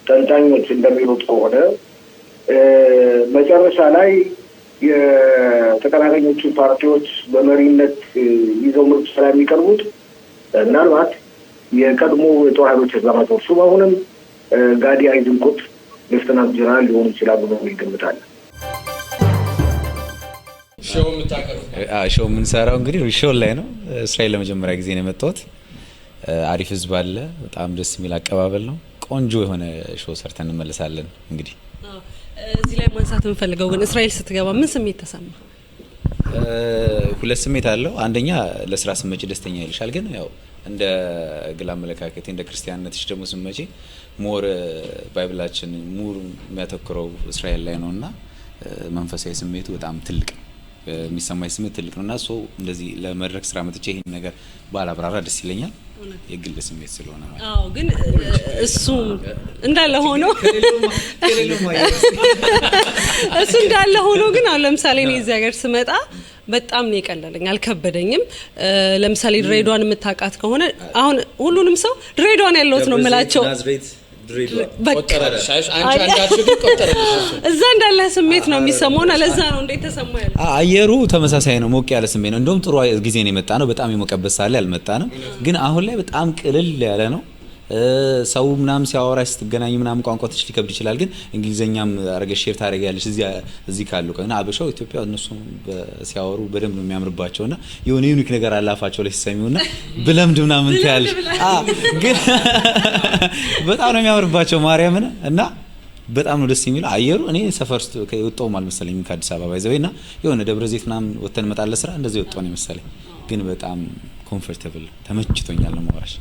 ተንታኞች እንደሚሉት ከሆነ መጨረሻ ላይ የተቀናቃኞቹ ፓርቲዎች በመሪነት ይዘው ምርጫ ላይ የሚቀርቡት ምናልባት የቀድሞ የጦር ኃይሎች አዛማጆች ሹም አሁንም ጋዲ አይዝንኮት ሌፍተናንት ጀነራል ሊሆኑ ይችላሉ ብሎ ይገምታል። ሾው የምንሰራው እንግዲህ ሪሾል ላይ ነው። እስራኤል ለመጀመሪያ ጊዜ ነው የመጣሁት። አሪፍ ህዝብ አለ። በጣም ደስ የሚል አቀባበል ነው። ቆንጆ የሆነ ሾው ሰርተን እንመለሳለን። እንግዲህ እዚህ ላይ ማንሳት የምፈልገው ግን እስራኤል ስትገባ ምን ስሜት ተሰማ? ሁለት ስሜት አለው። አንደኛ ለስራ ስመጪ ደስተኛ ይልሻል። ግን ያው እንደ ግል አመለካከቴ እንደ ክርስቲያንነትሽ ደግሞ ስመጪ ሞር ባይብላችን ሙር የሚያተኩረው እስራኤል ላይ ነውና መንፈሳዊ ስሜቱ በጣም ትልቅ ነው። የሚሰማኝ ስሜት ትልቅ ነውና እንደዚህ ለመድረክ ስራ መጥቼ ይሄን ነገር ባላብራራ ደስ ይለኛል። የግል ስሜት ስለሆነ ማለት ነው። ግን እሱ እንዳለ ሆኖ ግን አሁን ለምሳሌ እኔ እዚህ ሀገር ስመጣ በጣም ነው የቀለለኝ፣ አልከበደኝም። ለምሳሌ ድሬዳዋን የምታውቃት ከሆነ አሁን ሁሉንም ሰው ድሬዳዋን ያለውት ነው የምላቸው። እዛ እንዳለ ስሜት ነው የሚሰማውና ለዛ ነው እንዴት ተሰማው ያለው። አየሩ ተመሳሳይ ነው፣ ሞቅ ያለ ስሜት ነው። እንደውም ጥሩ ጊዜ ነው የመጣ ነው። በጣም የሞቀበት ሳለ ያልመጣ ነው። ግን አሁን ላይ በጣም ቅልል ያለ ነው። ሰው ምናምን ሲያወራሽ ስትገናኝ ምናምን ቋንቋ ትችል ሊከብድ ይችላል። ግን እንግሊዘኛም አረገሽ ሼር ታደርጊያለሽ እዚህ ካሉ ከሆነ አበሻው ኢትዮጵያ እነሱ ሲያወሩ በደንብ ነው የሚያምርባቸውና የሆነ ዩኒክ ነገር አላፋቸው ላይ ሲሰሚውና ብለምድ ምናምን ታያለሽ። ግን በጣም ነው የሚያምርባቸው ማርያምን እና በጣም ነው ደስ የሚለው አየሩ። እኔ ሰፈር ውስጥ ከወጣው ማለት መሰለኝ ከአዲስ አበባ ባይዘውና የሆነ ደብረ ዘይት ምናምን ወተን መጣለ ስራ እንደዚህ ወጣው ነው መሰለኝ። ግን በጣም ኮምፎርታብል ተመችቶኛል ነው ማውራሽ።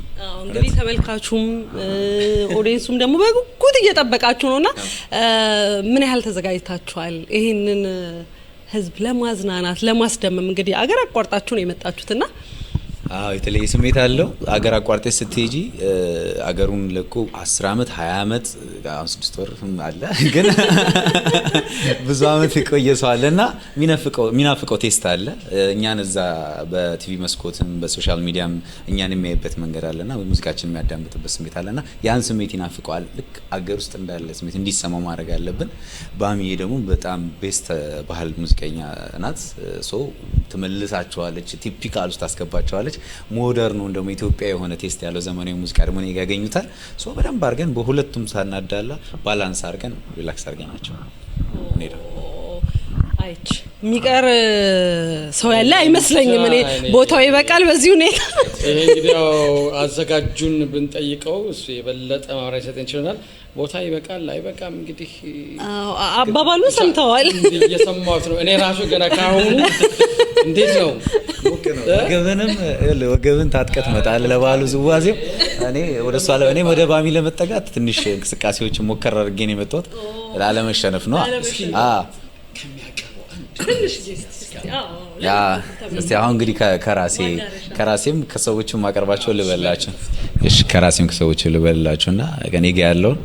እንግዲህ ተመልካቹም ኦዲየንሱም ደግሞ በጉጉት እየጠበቃችሁ ነውና ምን ያህል ተዘጋጅታችኋል? ይሄንን ህዝብ ለማዝናናት ለማስደመም እንግዲህ አገር አቋርጣችሁ ነው የመጣችሁትና የተለየ ስሜት አለው። አገር አቋርጠሽ ስትሄጂ አገሩን ለቆ 10 አመት 20 አመት 6 ወር አለ ግን ብዙ አመት የቆየ ሰው አለና ሚናፍቀው ቴስት አለ። እኛን እዛ በቲቪ መስኮትም በሶሻል ሚዲያም እኛን የሚያይበት መንገድ አለና ሙዚቃችን የሚያዳምጥበት ስሜት አለና ያን ስሜት ይናፍቀዋል። ልክ አገር ውስጥ እንዳለ ስሜት እንዲሰማው ማድረግ አለብን። ባሚዬ ደግሞ በጣም ቤስት ባህል ሙዚቀኛ ናት። ትመልሳቸዋለች፣ ቲፒካል ውስጥ ታስገባቸዋለች። ሞደርኑ እንደሞ ኢትዮጵያ የሆነ ቴስት ያለው ዘመናዊ ሙዚቃ ደግሞ ነው ያገኙታል። በደንብ አድርገን በሁለቱም ሳናዳላ ባላንስ አድርገን ሪላክስ አድርገናቸው አይች የሚቀር ሰው ያለ አይመስለኝም። እኔ ቦታው ይበቃል በዚህ ሁኔታ። ይሄ እንግዲህ አዘጋጁን ብንጠይቀው እሱ የበለጠ ማብራሪያ ይሰጠን ይችላል። ቦታ ይበቃል አይበቃም እንግዲህ አባባሉ ሰምተዋል። እየሰማሁት ነው እኔ ራሱ ገና ካሁኑ እንዴት ነው ወገብን ታጥቀት መጣል ለባሉ ዝዋዜው እኔ ወደ ባሚ ለመጠጋት ትንሽ እንቅስቃሴዎችን ሞከር አድርጌ ነው የመጣሁት። ላለመሸነፍ ነው። እስቲ አሁን እንግዲህ ከራሴም ከሰዎችም ማቀርባቸው ልበላቸው። እሺ ከራሴም ከሰዎች ልበላቸውና ከኔ ጋር ያለውን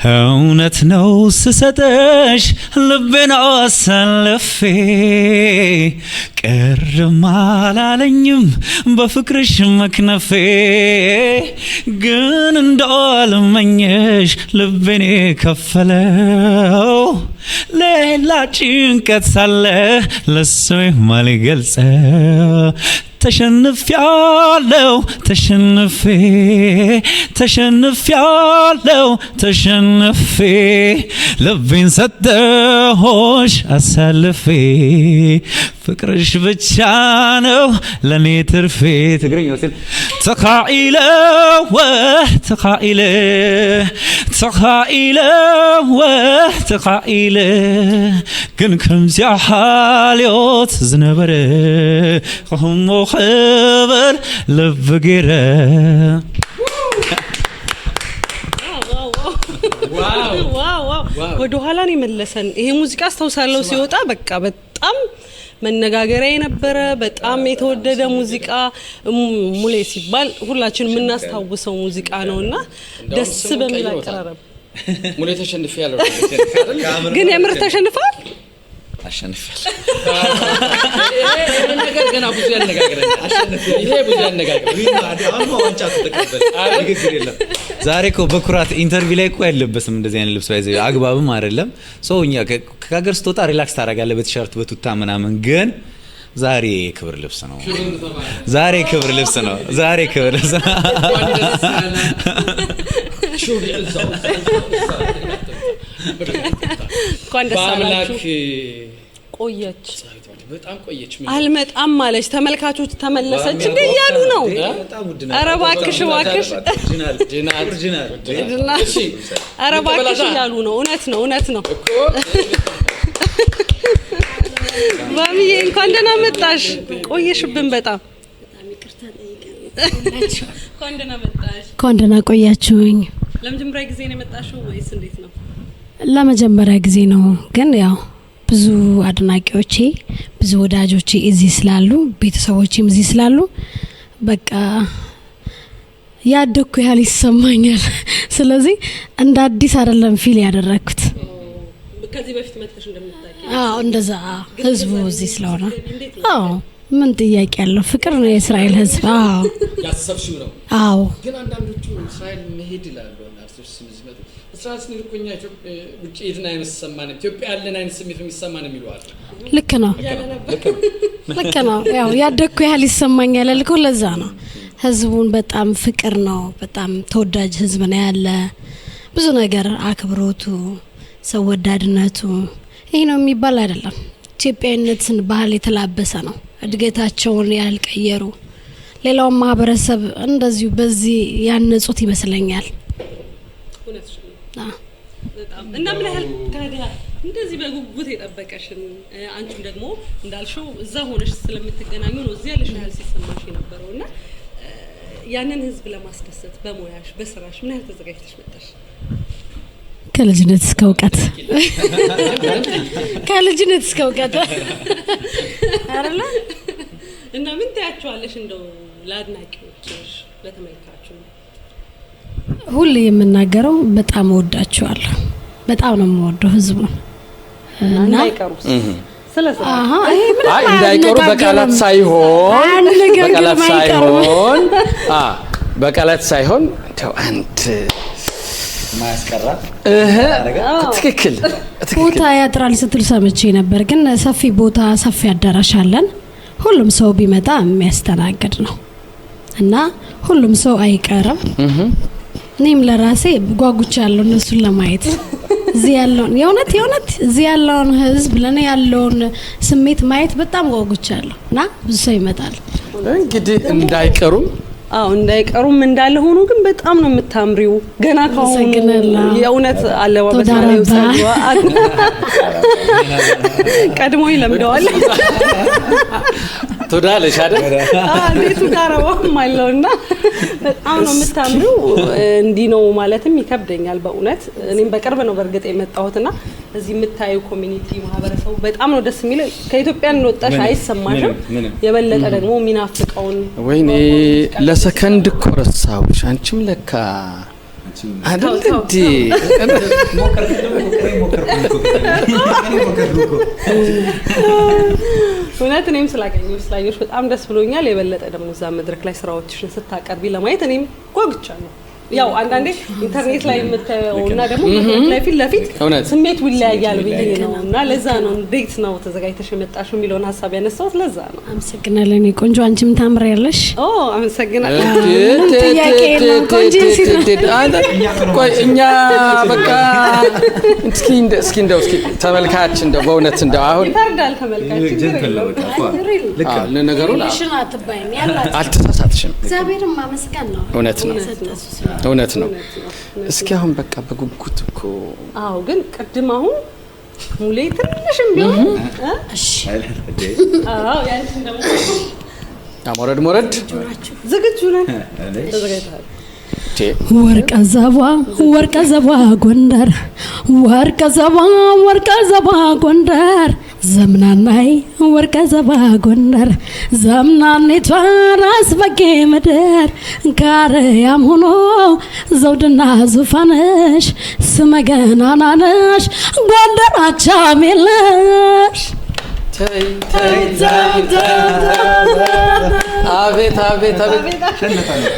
እውነት ነው ስሰጠሽ ልቤን አሳልፌ ቅርም አላለኝም በፍቅርሽ መክነፌ ግን እንዳልመኘሽ ልቤን ከፈለው ሌላ ጭንቀት ሳለ ለሱ የማልገልጸው ተሸንፊያለሁ ተሸንፌ ልቤን ሰጠሁሽ አሳልፌ ፍቅርሽ ብቻ ነው ለኔ ትርፌ ትግርኛው ሲል ተኻኢለ ግን ከምዚያ ሓልዮት ዝነበረ ከሞ خبر لبقرة ዋው ወደ ኋላ ነው የመለሰን ይሄ ሙዚቃ አስተውሳለሁ ሲወጣ በቃ በጣም መነጋገሪያ የነበረ በጣም የተወደደ ሙዚቃ ሙሌ ሲባል ሁላችንም የምናስታውሰው ሙዚቃ ነውና ደስ በሚል አቀራረብ ሙሌ ተሸንፈያለሁ ግን የምር ተሸንፈዋል አሸንፈል ይሄ ነገር ገና ብዙ ያነጋግረናል ይሄ ብዙ ያነጋግረናል አሁን ዋንጫ ተቀበል ንግግር የለም ዛሬ እኮ በኩራት ኢንተርቪው ላይ እኮ ያለበስም እንደዚህ አይነት ልብስ ባይዘ አግባብም አይደለም ሰውኛ ከሀገር ስትወጣ ሪላክስ ታደርጋለህ በቲሸርት በቱታ ምናምን ግን ዛሬ ክብር ልብስ ነው ዛሬ ክብር ልብስ ነው በአምላክ ቆየች በጣም ቆየች አልመጣም ማለች ተመልካቾች ተመለሰች እንዴ ያሉ ነው ኧረ እባክሽ ኧረ እባክሽ ያሉ ነው እውነት ነው ባቢዬ እንኳን ደህና መጣሽ ቆየሽብን በጣም እንኳን ደህና ቆያችሁኝ ለመጀመሪያ ጊዜ ነው የመጣሽው ወይስ እንዴት ነው ለመጀመሪያ ጊዜ ነው ግን ያው ብዙ አድናቂዎቼ ብዙ ወዳጆቼ እዚህ ስላሉ ቤተሰቦቼም እዚህ ስላሉ በቃ ያደኩ ያህል ይሰማኛል ስለዚህ እንደ አዲስ አይደለም ፊል ያደረኩት ከዚህ በፊት መጥተሽ እንደምታውቂ እንደዛ ህዝቡ እዚህ ስለሆነ ምን ጥያቄ ያለው ፍቅር ነው የእስራኤል ህዝብ ያሰብሽው ነው ግን አንዳንዶቹ እስራኤል መሄድ ይላሉ አርቲስቶች ሲመጡ እስራኤል ስንልኩኛ ውጪ የትን አይነት ሰማን ኢትዮጵያ ያለን አይነት ስሜት የሚሰማን የሚሉዋል ልክ ነው ያው ያደኩ ያህል ይሰማኛል ልኮ ለዛ ነው ህዝቡን በጣም ፍቅር ነው በጣም ተወዳጅ ህዝብ ነው ያለ ብዙ ነገር አክብሮቱ ሰው ወዳድነቱ ይሄ ነው የሚባል አይደለም ኢትዮጵያዊነትን ባህል የተላበሰ ነው እድገታቸውን ያልቀየሩ ሌላው ማህበረሰብ እንደዚሁ በዚህ ያነጹት ይመስለኛል በጣም እና ምን ያህል ታዲያ እንደዚህ በጉጉት የጠበቀሽን አንቺም ደግሞ እንዳልሽው እዛ ሆነሽ ስለምትገናኙ ነው እዚህ ያለሽ ያህል ሲሰማሽ የነበረውና ያንን ህዝብ ለማስደሰት በሞያሽ በስራሽ ምን ያህል ተዘጋጅተሽ መጣሽ ከልጅነት እስከ እውቀት አይደለ እና ምን ታያቸዋለሽ እንደው ለአድናቂዎችሽ ለተመልካቹ ሁሌ የምናገረው በጣም ወዳቸዋለሁ በጣም ነው የምወደው ህዝቡን እና አይቀሩስ እንዳይቀሩ በቃላት ሳይሆን ተው አንድ ማያስቀራ ትክክል ቦታ ያጥራል ስትል ሰምቼ ነበር ግን ሰፊ ቦታ ሰፊ አዳራሽ አለን ሁሉም ሰው ቢመጣ የሚያስተናግድ ነው እና ሁሉም ሰው አይቀርም እኔም ለራሴ ጓጉቻለሁ እነሱን ለማየት እዚህ ያለውን የእውነት እዚህ ያለውን ህዝብ ለኔ ያለውን ስሜት ማየት በጣም ጓጉቻለሁ እና ብዙ ሰው ይመጣል እንግዲህ እንዳይቀሩም እንዳለ ሆኖ ግን በጣም ነው የምታምሪው ገና ካሁን የእውነት አለባበስ ነው ጸጉዋ ቀድሞ ይለምደዋል ተዳለሽ አይደል እንዴት ጋራው ማይለውና በጣም ነው የምታምሪው እንዲ ነው ማለትም ይከብደኛል በእውነት እኔም በቅርብ ነው በርግጥ የመጣሁትና እዚህ የምታዩ ኮሚኒቲ ማህበረሰቡ በጣም ነው ደስ የሚለው ከኢትዮጵያ እንወጣሽ አይሰማሽም የበለጠ ደግሞ ሚናፍቀውን ወይኔ ለሰከንድ ኮረሳውሽ አንቺም ለካ አይደል እንዴ? እውነት እኔም ስላየሁሽ በጣም ደስ ብሎኛል። የበለጠ ደግሞ እዛ መድረክ ላይ ስራዎችሽን ስታቀርቢ ለማየት እኔም ጓጉቻለሁ። ያው አንዳንዴ ኢንተርኔት ላይ የምታየውና ደግሞ መድረክ ላይ ፊት ለፊት ስሜቱ ይለያያል ብዬ ነው እና ለዛ ነው እንዴት ነው ተዘጋጅተሽ የመጣሽው የሚለውን ሀሳብ ያነሳሁት ለዛ ነው። አመሰግናለሁ። እኔ ቆንጆ አንቺም ታምሪያለሽ። አመሰግናለሁ። ቆይ እኛ በቃ እስኪ እንደው ተመልካች እንደው በእውነት እንደው አሁን ይታርዳል ተመልካች ነገሩን አትባይም ያላችሁ አልተሳሳትሽም። እግዚአብሔርን ማመስገን ነው። እውነት ነው። እስኪ አሁን በቃ በጉጉት እኮ ግን ቅድም አሁን ሙሌ ትንሽም ቢሆን እሺ ያንቺን ደግሞ ሞረድ ዝግጁ ነን ተዘጋጅተሃል። ወርቀ ዘቧ ጎንደር ወርቀ ዘቧ ጎንደር ዘምናናይ ወርቀ ዘቧ ጎንደር ዘምናኔቷ ራስ በጌ ምድር ካርያም ሆኖ ዘውድና ዙፋንሽ ስመገናና ነሽ ጎንደር አቻም የለሽ። አቤት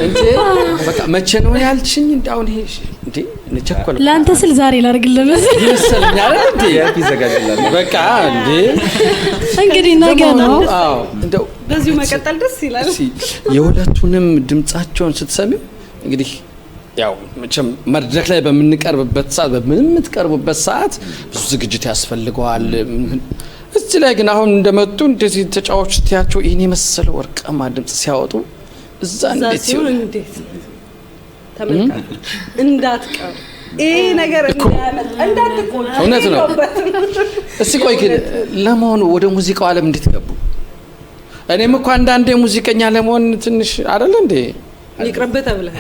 እንዴ! በቃ መቼ ነው ያልሽኝ? እንዳውን ይሄ እንዴ ነቸኮለ ላንተ ስል ዛሬ ላርግልህ ይመስልኛል እንዴ? ይዘጋጅላል። በቃ እንዴ እንግዲህ ነገ ነው። እንደው በዚሁ መቀጠል ደስ ይላል። የሁለቱንም ድምጻቸውን ስትሰሚው እንግዲህ ያው መቼም መድረክ ላይ በምንቀርብበት ሰዓት ብዙ ዝግጅት ያስፈልገዋል። እዚህ ላይ ግን አሁን እንደመጡ እንደዚህ ተጫዋቾች ትያቸው ይሄን የመሰለ ወርቃማ ድምጽ ሲያወጡ እዛ እንዴት ሲሆን እንዴት ተመልካቾች እንዳትቀር ይሄ ነገር እንዳትቆጭ እውነት ነው። እስኪ ቆይ ግን ለመሆኑ ወደ ሙዚቃው ዓለም እንዴት ገቡ? እኔም እኮ አንዳንዴ ሙዚቀኛ ለመሆን ትንሽ አይደል እንዴ ይቅርብህ ተብለህ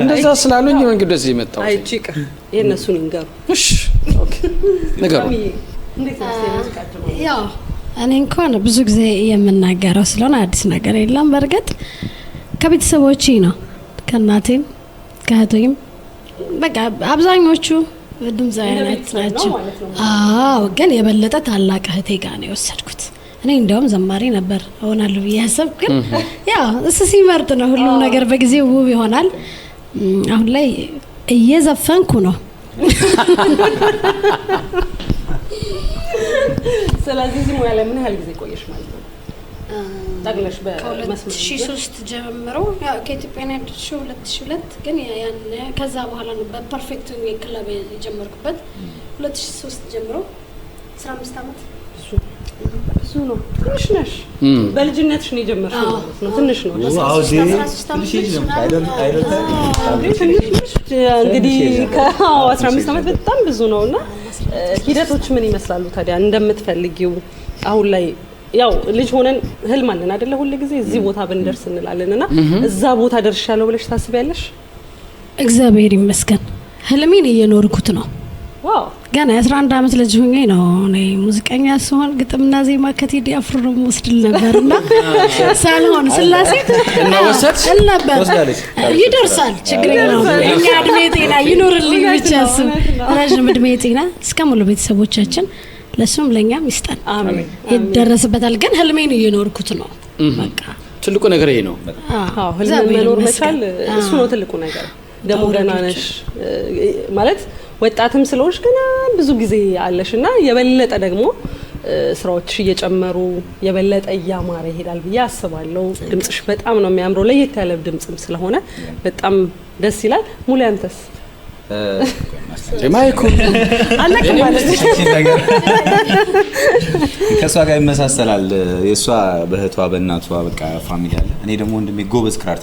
እንደዛ ስላሉኝ ነው እንግዲህ እዚህ መጣሁ። አይቺ ይቅር የእነሱን ይንገሩ። እሺ ኦኬ ነገሩ ያው እኔ እንኳን ብዙ ጊዜ የምናገረው ስለሆነ አዲስ ነገር የለም። በእርግጥ ከቤተሰቦቼ ነው፣ ከእናቴም ከእህቴም በቃ አብዛኞቹ ድምፃውያኖች ናቸው። ግን የበለጠ ታላቅ እህቴ ጋር ነው የወሰድኩት። እኔ እንደውም ዘማሪ ነበር እሆናለሁ ብዬ ያሰብኩ፣ ግን ያው እሱ ሲመርጥ ነው ሁሉም ነገር በጊዜው ውብ ይሆናል። አሁን ላይ እየዘፈንኩ ነው። ስለዚህ እዚህ ሙያ ላይ ምን ያህል ጊዜ ቆየሽ ማለት ነው? ጠቅለሽ ከ2003 ጀምሮ ያው ከኢትዮጵያ ነው ያደረሽው 2002 ግን ያን ከዛ በኋላ ነው በፐርፌክት ክለብ የጀመርኩበት 2003 ጀምሮ 15 አመት ብዙ ነው። ትንሽ ነሽ። በልጅነትሽ ነው የጀመርሽው ማለት ነው። ትንሽ ነው። እንግዲህ ከ15 አመት በጣም ብዙ ነውና ሂደቶች ምን ይመስላሉ ታዲያ? እንደምትፈልጊው አሁን ላይ ያው ልጅ ሆነን ህልም አለን አይደለ? ሁሉ ጊዜ እዚህ ቦታ ብንደርስ እንላለንና እዛ ቦታ ደርሻለሁ ብለሽ ታስቢያለሽ? እግዚአብሔር ይመስገን ህልሜን እየኖርኩት ነው። ዋው ገና 11 አመት ልጅ ሆኜ ነው እኔ ሙዚቀኛ ስሆን ግጥምና ዜማ ከቴዲ አፍሮ ነው ወስድል ነበርና ሳልሆን ስላሴ እና ወሰድ ነበር ይደርሳል። ችግር የለውም። እኛ እድሜ ጤና ይኖርልኝ ብቻ እሱ ረጅም እድሜ ጤና እስከ ሙሉ ቤተሰቦቻችን ለሱም ለኛም ይስጠን። አሜን። ይደረስበታል። ግን ህልሜን እየኖርኩት ነው። በቃ ትልቁ ነገር ይሄ ነው። አዎ ህልም መኖር መቻል እሱ ነው ትልቁ ነገር። ደግሞ ገና ነሽ ማለት ወጣትም ስለሆንሽ ገና ብዙ ጊዜ አለሽና የበለጠ ደግሞ ስራዎች እየጨመሩ የበለጠ እያማረ ይሄዳል ብዬ አስባለሁ። ድምጽሽ በጣም ነው የሚያምረው። ለየት ያለ ድምጽም ስለሆነ በጣም ደስ ይላል። ሙሉ አንተስ? ማይኩ አለቀ ማለት ከሷ ጋር ይመሳሰላል። የሷ በእህቷ በእናቷ በቃ ፋሚሊ አለ። እኔ ደግሞ ወንድሜ ጎበዝ ክራር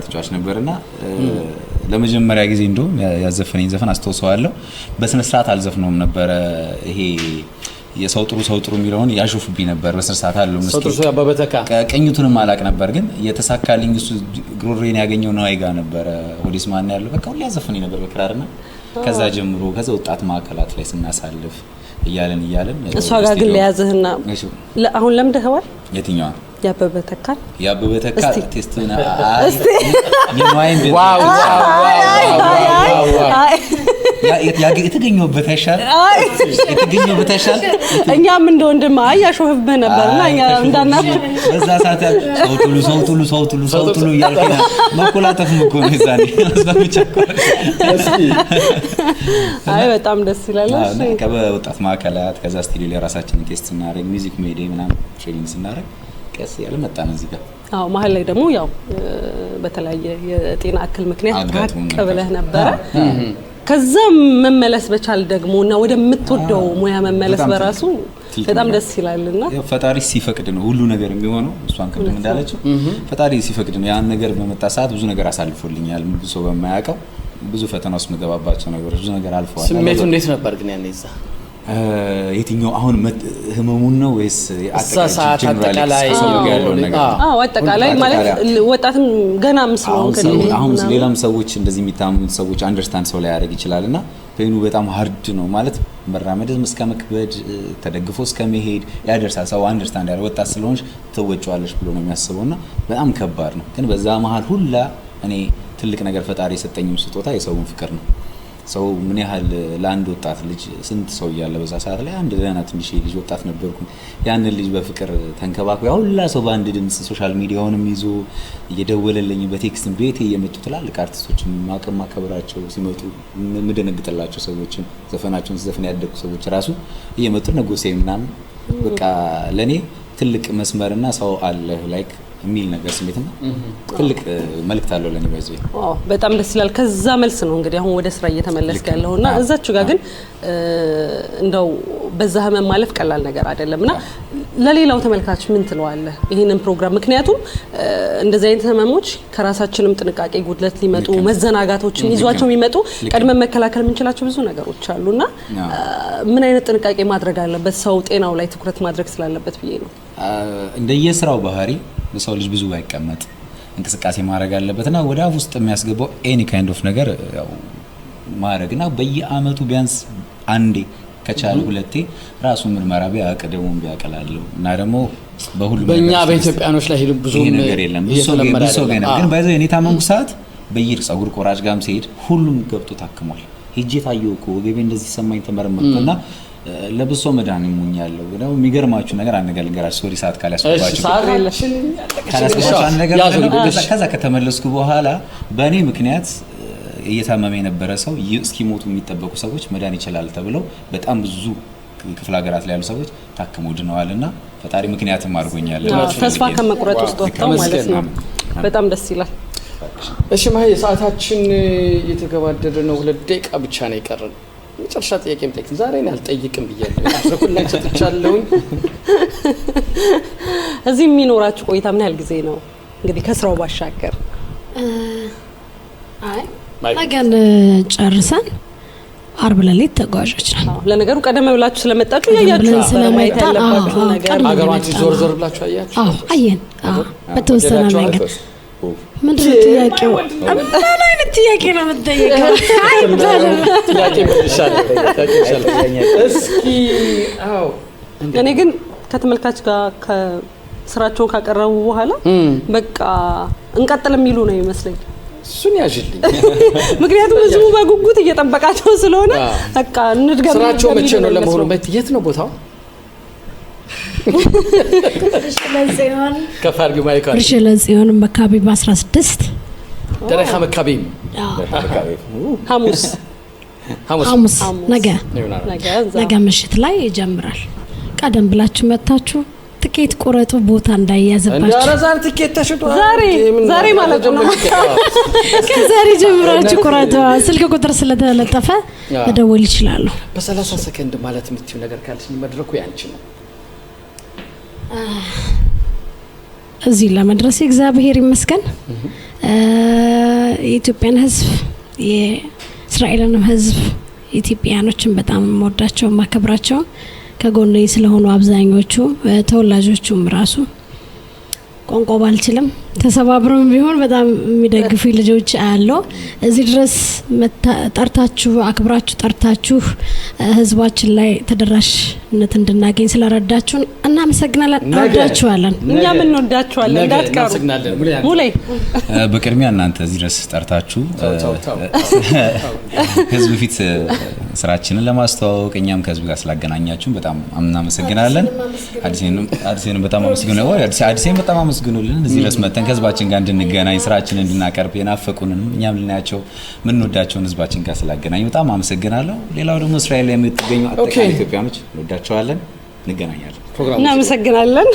ተጫዋች ነበርና ለመጀመሪያ ጊዜ እንደውም ያዘፈነኝ ዘፈን አስተውሰዋለሁ። በስነ ስርዓት አልዘፍነውም ነበረ። ይሄ የሰው ጥሩ የሚለውን ያሾፍብኝ ነበር። በስነ ስርዓት አለው ቀኙቱንም አላቅ ነበር። ግን የተሳካልኝ እሱ ግሮሬን ያገኘው ነው አይጋ ነበር። ሆዲስ ማን ያለው በቃ ሁሉ ያዘፈነኝ ነበር በክራርና ከዛ ጀምሮ ከዛ ወጣት ማዕከላት ላይ ስናሳልፍ እያለን እሷ ጋር ግን ለያዘህና አሁን ለምደኸዋል? የትኛዋ ያበበ ተካል ቴስቱና የተገኘበት አይሻል እኛም እንደ ወንድም ያሾህብህ ነበርና እኛ እንዳናችሁ በዛ ሰዓት ሰው ጥሉ እያልከኝ መቆላጠፍም እኮ ነው ይዛኔ ስለብቻ በጣም ደስ ይላል። ከወጣት ማዕከላት ከዛ ስቱዲዮ ላይ ራሳችንን ቴስት እናደርግ ሚውዚክ ሜዲ ምናምን ትሬኒንግ ስናደርግ ቀስ ያለ መጣን እዚህ ጋር። መሀል ላይ ደግሞ ያው በተለያየ የጤና እክል ምክንያት ተቀብለህ ነበረ። ከዛ መመለስ በቻል ደግሞ እና ወደምትወደው ሙያ መመለስ በራሱ በጣም ደስ ይላልና ፈጣሪ ሲፈቅድ ነው ሁሉ ነገር የሚሆነው። እሷን ቅድም እንዳለችው ፈጣሪ ሲፈቅድ ነው። ያን ነገር በመጣ ሰዓት ብዙ ነገር አሳልፎልኛል። ብዙ ሰው በማያውቀው ብዙ ፈተና ውስጥ መገባባቸው ነገሮች ብዙ ነገር አልፈዋል። ስሜቱ እንዴት ነበር ግን ያኔ እዛ? የትኛው አሁን ህመሙን ነው ወይስ አጠቃላይ ሰው ያለው ነገር? አጠቃላይ ማለት ወጣትም ገና ምስሉን አሁን ሌላም ሰዎች እንደዚህ የሚታሙት ሰዎች አንደርስታንድ ሰው ላይ ያደርግ ይችላልና ፔኑ በጣም ሃርድ ነው ማለት መራመድም እስከ መክበድ ተደግፎ እስከ መሄድ ያደርሳል። ሰው አንደርስታንድ ያለ ወጣት ስለሆንሽ ተወጪዋለሽ ብሎ ነው የሚያስበውና በጣም ከባድ ነው። ግን በዛ መሀል ሁላ እኔ ትልቅ ነገር ፈጣሪ የሰጠኝም ስጦታ የሰውን ፍቅር ነው። ሰው ምን ያህል ለአንድ ወጣት ልጅ ስንት ሰው እያለ በዛ ሰዓት ላይ አንድ ደህና ትንሽ ልጅ ወጣት ነበርኩ። ያንን ልጅ በፍቅር ተንከባክቦ ሁላ ሰው በአንድ ድምጽ ሶሻል ሚዲያውንም ይዞ እየደወለልኝ በቴክስት ቤት እየመጡ ትላልቅ አርቲስቶችን ማከብራቸው ሲመጡ ምደነግጥላቸው ሰዎችን ዘፈናቸውን ዘፈን ያደጉ ሰዎች ራሱ እየመጡ ነጎሴ ምናምን በቃ ለኔ ትልቅ መስመርና ሰው አለ ላይክ የሚል ነገር ስሜትና ትልቅ መልክት አለው ለኔ በዚህ። በጣም ደስ ይላል። ከዛ መልስ ነው እንግዲህ አሁን ወደ ስራ እየተመለስክ ያለውና እዛች ጋር ግን እንደው በዛ ህመም ማለፍ ቀላል ነገር አይደለምና ለሌላው ተመልካች ምን ትለዋለህ ይሄንን ፕሮግራም? ምክንያቱም እንደዚህ አይነት ህመሞች ከራሳችንም ጥንቃቄ ጉድለት ሊመጡ መዘናጋቶችም ይዟቸው የሚመጡ ቀድመን መከላከል የምንችላቸው ብዙ ነገሮች አሉና ምን አይነት ጥንቃቄ ማድረግ አለበት ሰው ጤናው ላይ ትኩረት ማድረግ ስላለበት ብዬ ነው። እንደየስራው ባህሪ ሰው ልጅ ብዙ አይቀመጥ እንቅስቃሴ ማድረግ አለበትና ወደ አፍ ውስጥ የሚያስገባው ኤኒ ካይንድ ኦፍ ነገር ያው ማድረግና በየአመቱ ቢያንስ አንዴ ከቻለ ሁለቴ ራሱ ምርመራ ቢያቀደሙም ቢያቀላለው እና ደግሞ በሁሉም በእኛ በኢትዮጵያኖች ላይ ብዙ ነገር የለም። ብዙ ግን ባይዘ እኔ ታመምኩ ሰዓት በየፀጉር ቆራጭ ጋርም ሲሄድ ሁሉም ገብቶ ታክሟል። ሄጄ ታየው እኮ ወገቤ እንደዚህ ሰማኝ ተመረመርኩና ለብሶ መዳን ይሙኛለሁ። ነው የሚገርማችሁ ነገር አንድ ነገር ልንገራችሁ። ሶሪ ሰዓት ካላስቆባችሁ ከዛ ከተመለስኩ በኋላ በእኔ ምክንያት እየታመመ የነበረ ሰው እስኪሞቱ የሚጠበቁ ሰዎች መዳን ይችላል ተብለው በጣም ብዙ ክፍለ ሀገራት ላይ ያሉ ሰዎች ታክመው ድነዋልና ፈጣሪ ምክንያትም አድርጎኛል። ተስፋ ከመቁረጥ ውስጥ ወጣው ማለት ነው። በጣም ደስ ይላል። እሺ ማይ ሰዓታችን እየተገባደደ ነው። 2 ደቂቃ ብቻ ነው የቀረን። መጨረሻ ጥያቄ ምጠይቅ ዛሬ ነው አልጠይቅም ብያለሁ። አስረኩልኝ ሰጥቻለሁ። እዚህ የሚኖራችሁ ቆይታ ምን ያህል ጊዜ ነው? እንግዲህ ከስራው ባሻገር ነገን ጨርሰን አርብ ለሊት ተጓዦች ነን። ለነገሩ ቀደም ብላችሁ ስለመጣችሁ ያያችሁ ስለማየት ያለባችሁ ነገር አገሯን ዞር ብላችሁ አያችሁ? አየን። በተወሰነ መንገድ ምንድን ነው ጥያቄው? ምን አይነት ጥያቄ ነው የምትጠይቀው? ጥያቄ መልሻለሁ። እስኪ እኔ ግን ከተመልካች ጋር ከስራቸውን ካቀረቡ በኋላ በቃ እንቀጥል የሚሉ ነው ይመስለኝ። እሱን ያዥልኝ። ምክንያቱም ህዝቡ በጉጉት እየጠበቃቸው ስለሆነ በቃ እንድገም። ስራቸው መቼ ነው ለመሆኑ? የት ነው ቦታው? ከፋርግ ማይካል ርሽለጽዮን መካቢ በ16 ደረኻ መካቢ ሐሙስ ነገ ምሽት ላይ ይጀምራል። ቀደም ብላችሁ መጣችሁ ትኬት ቁረጡ፣ ቦታ እንዳይያዝባችሁ። ያራዛን ትኬት ተሽጧል። ዛሬ ማለት ነው። ከዛሬ ጀምራችሁ ቁረጡ። ስልክ ቁጥር ስለተለጠፈ መደወል ይችላሉ። በ30 ሰከንድ ማለት የምትይው ነገር ካልሽ መድረኩ ያንቺ ነው። እዚህ ለመድረስ እግዚአብሔር ይመስገን። የኢትዮጵያን ህዝብ የእስራኤልንም ህዝብ ኢትዮጵያኖችን በጣም ወዳቸው ማከብራቸው ከጎኔ ስለሆኑ አብዛኞቹ ተወላጆቹም ራሱ ቋንቋ ባልችልም ተሰባብረውም ቢሆን በጣም የሚደግፉ ልጆች አለው። እዚህ ድረስ ጠርታችሁ አክብራችሁ ጠርታችሁ ህዝባችን ላይ ተደራሽነት እንድናገኝ ስለረዳችሁን እናመሰግናለን። እንወዳችኋለን። እኛም እንወዳችኋለን። እንዳትቀሩ። ሙሌ በቅድሚያ እናንተ እዚህ ድረስ ጠርታችሁ ህዝብ ፊት ስራችንን ለማስተዋወቅ እኛም ከህዝብ ጋር ስላገናኛችሁ በጣም እናመሰግናለን። አዲስንም በጣም አመስግኑልን። አዲስን በጣም አመስግኑልን። እዚህ ድረስ መተን ከህዝባችን ጋር እንድንገናኝ ስራችንን እንድናቀርብ የናፈቁንን እኛም ልናያቸው ምንወዳቸውን ህዝባችን ጋር ስላገናኝ በጣም አመሰግናለሁ። ሌላው ደግሞ እስራኤል ላይ የምትገኙ አጠቃላይ ኢትዮጵያኖች እንወዳቸዋለን። እንገናኛለን። እናመሰግናለን።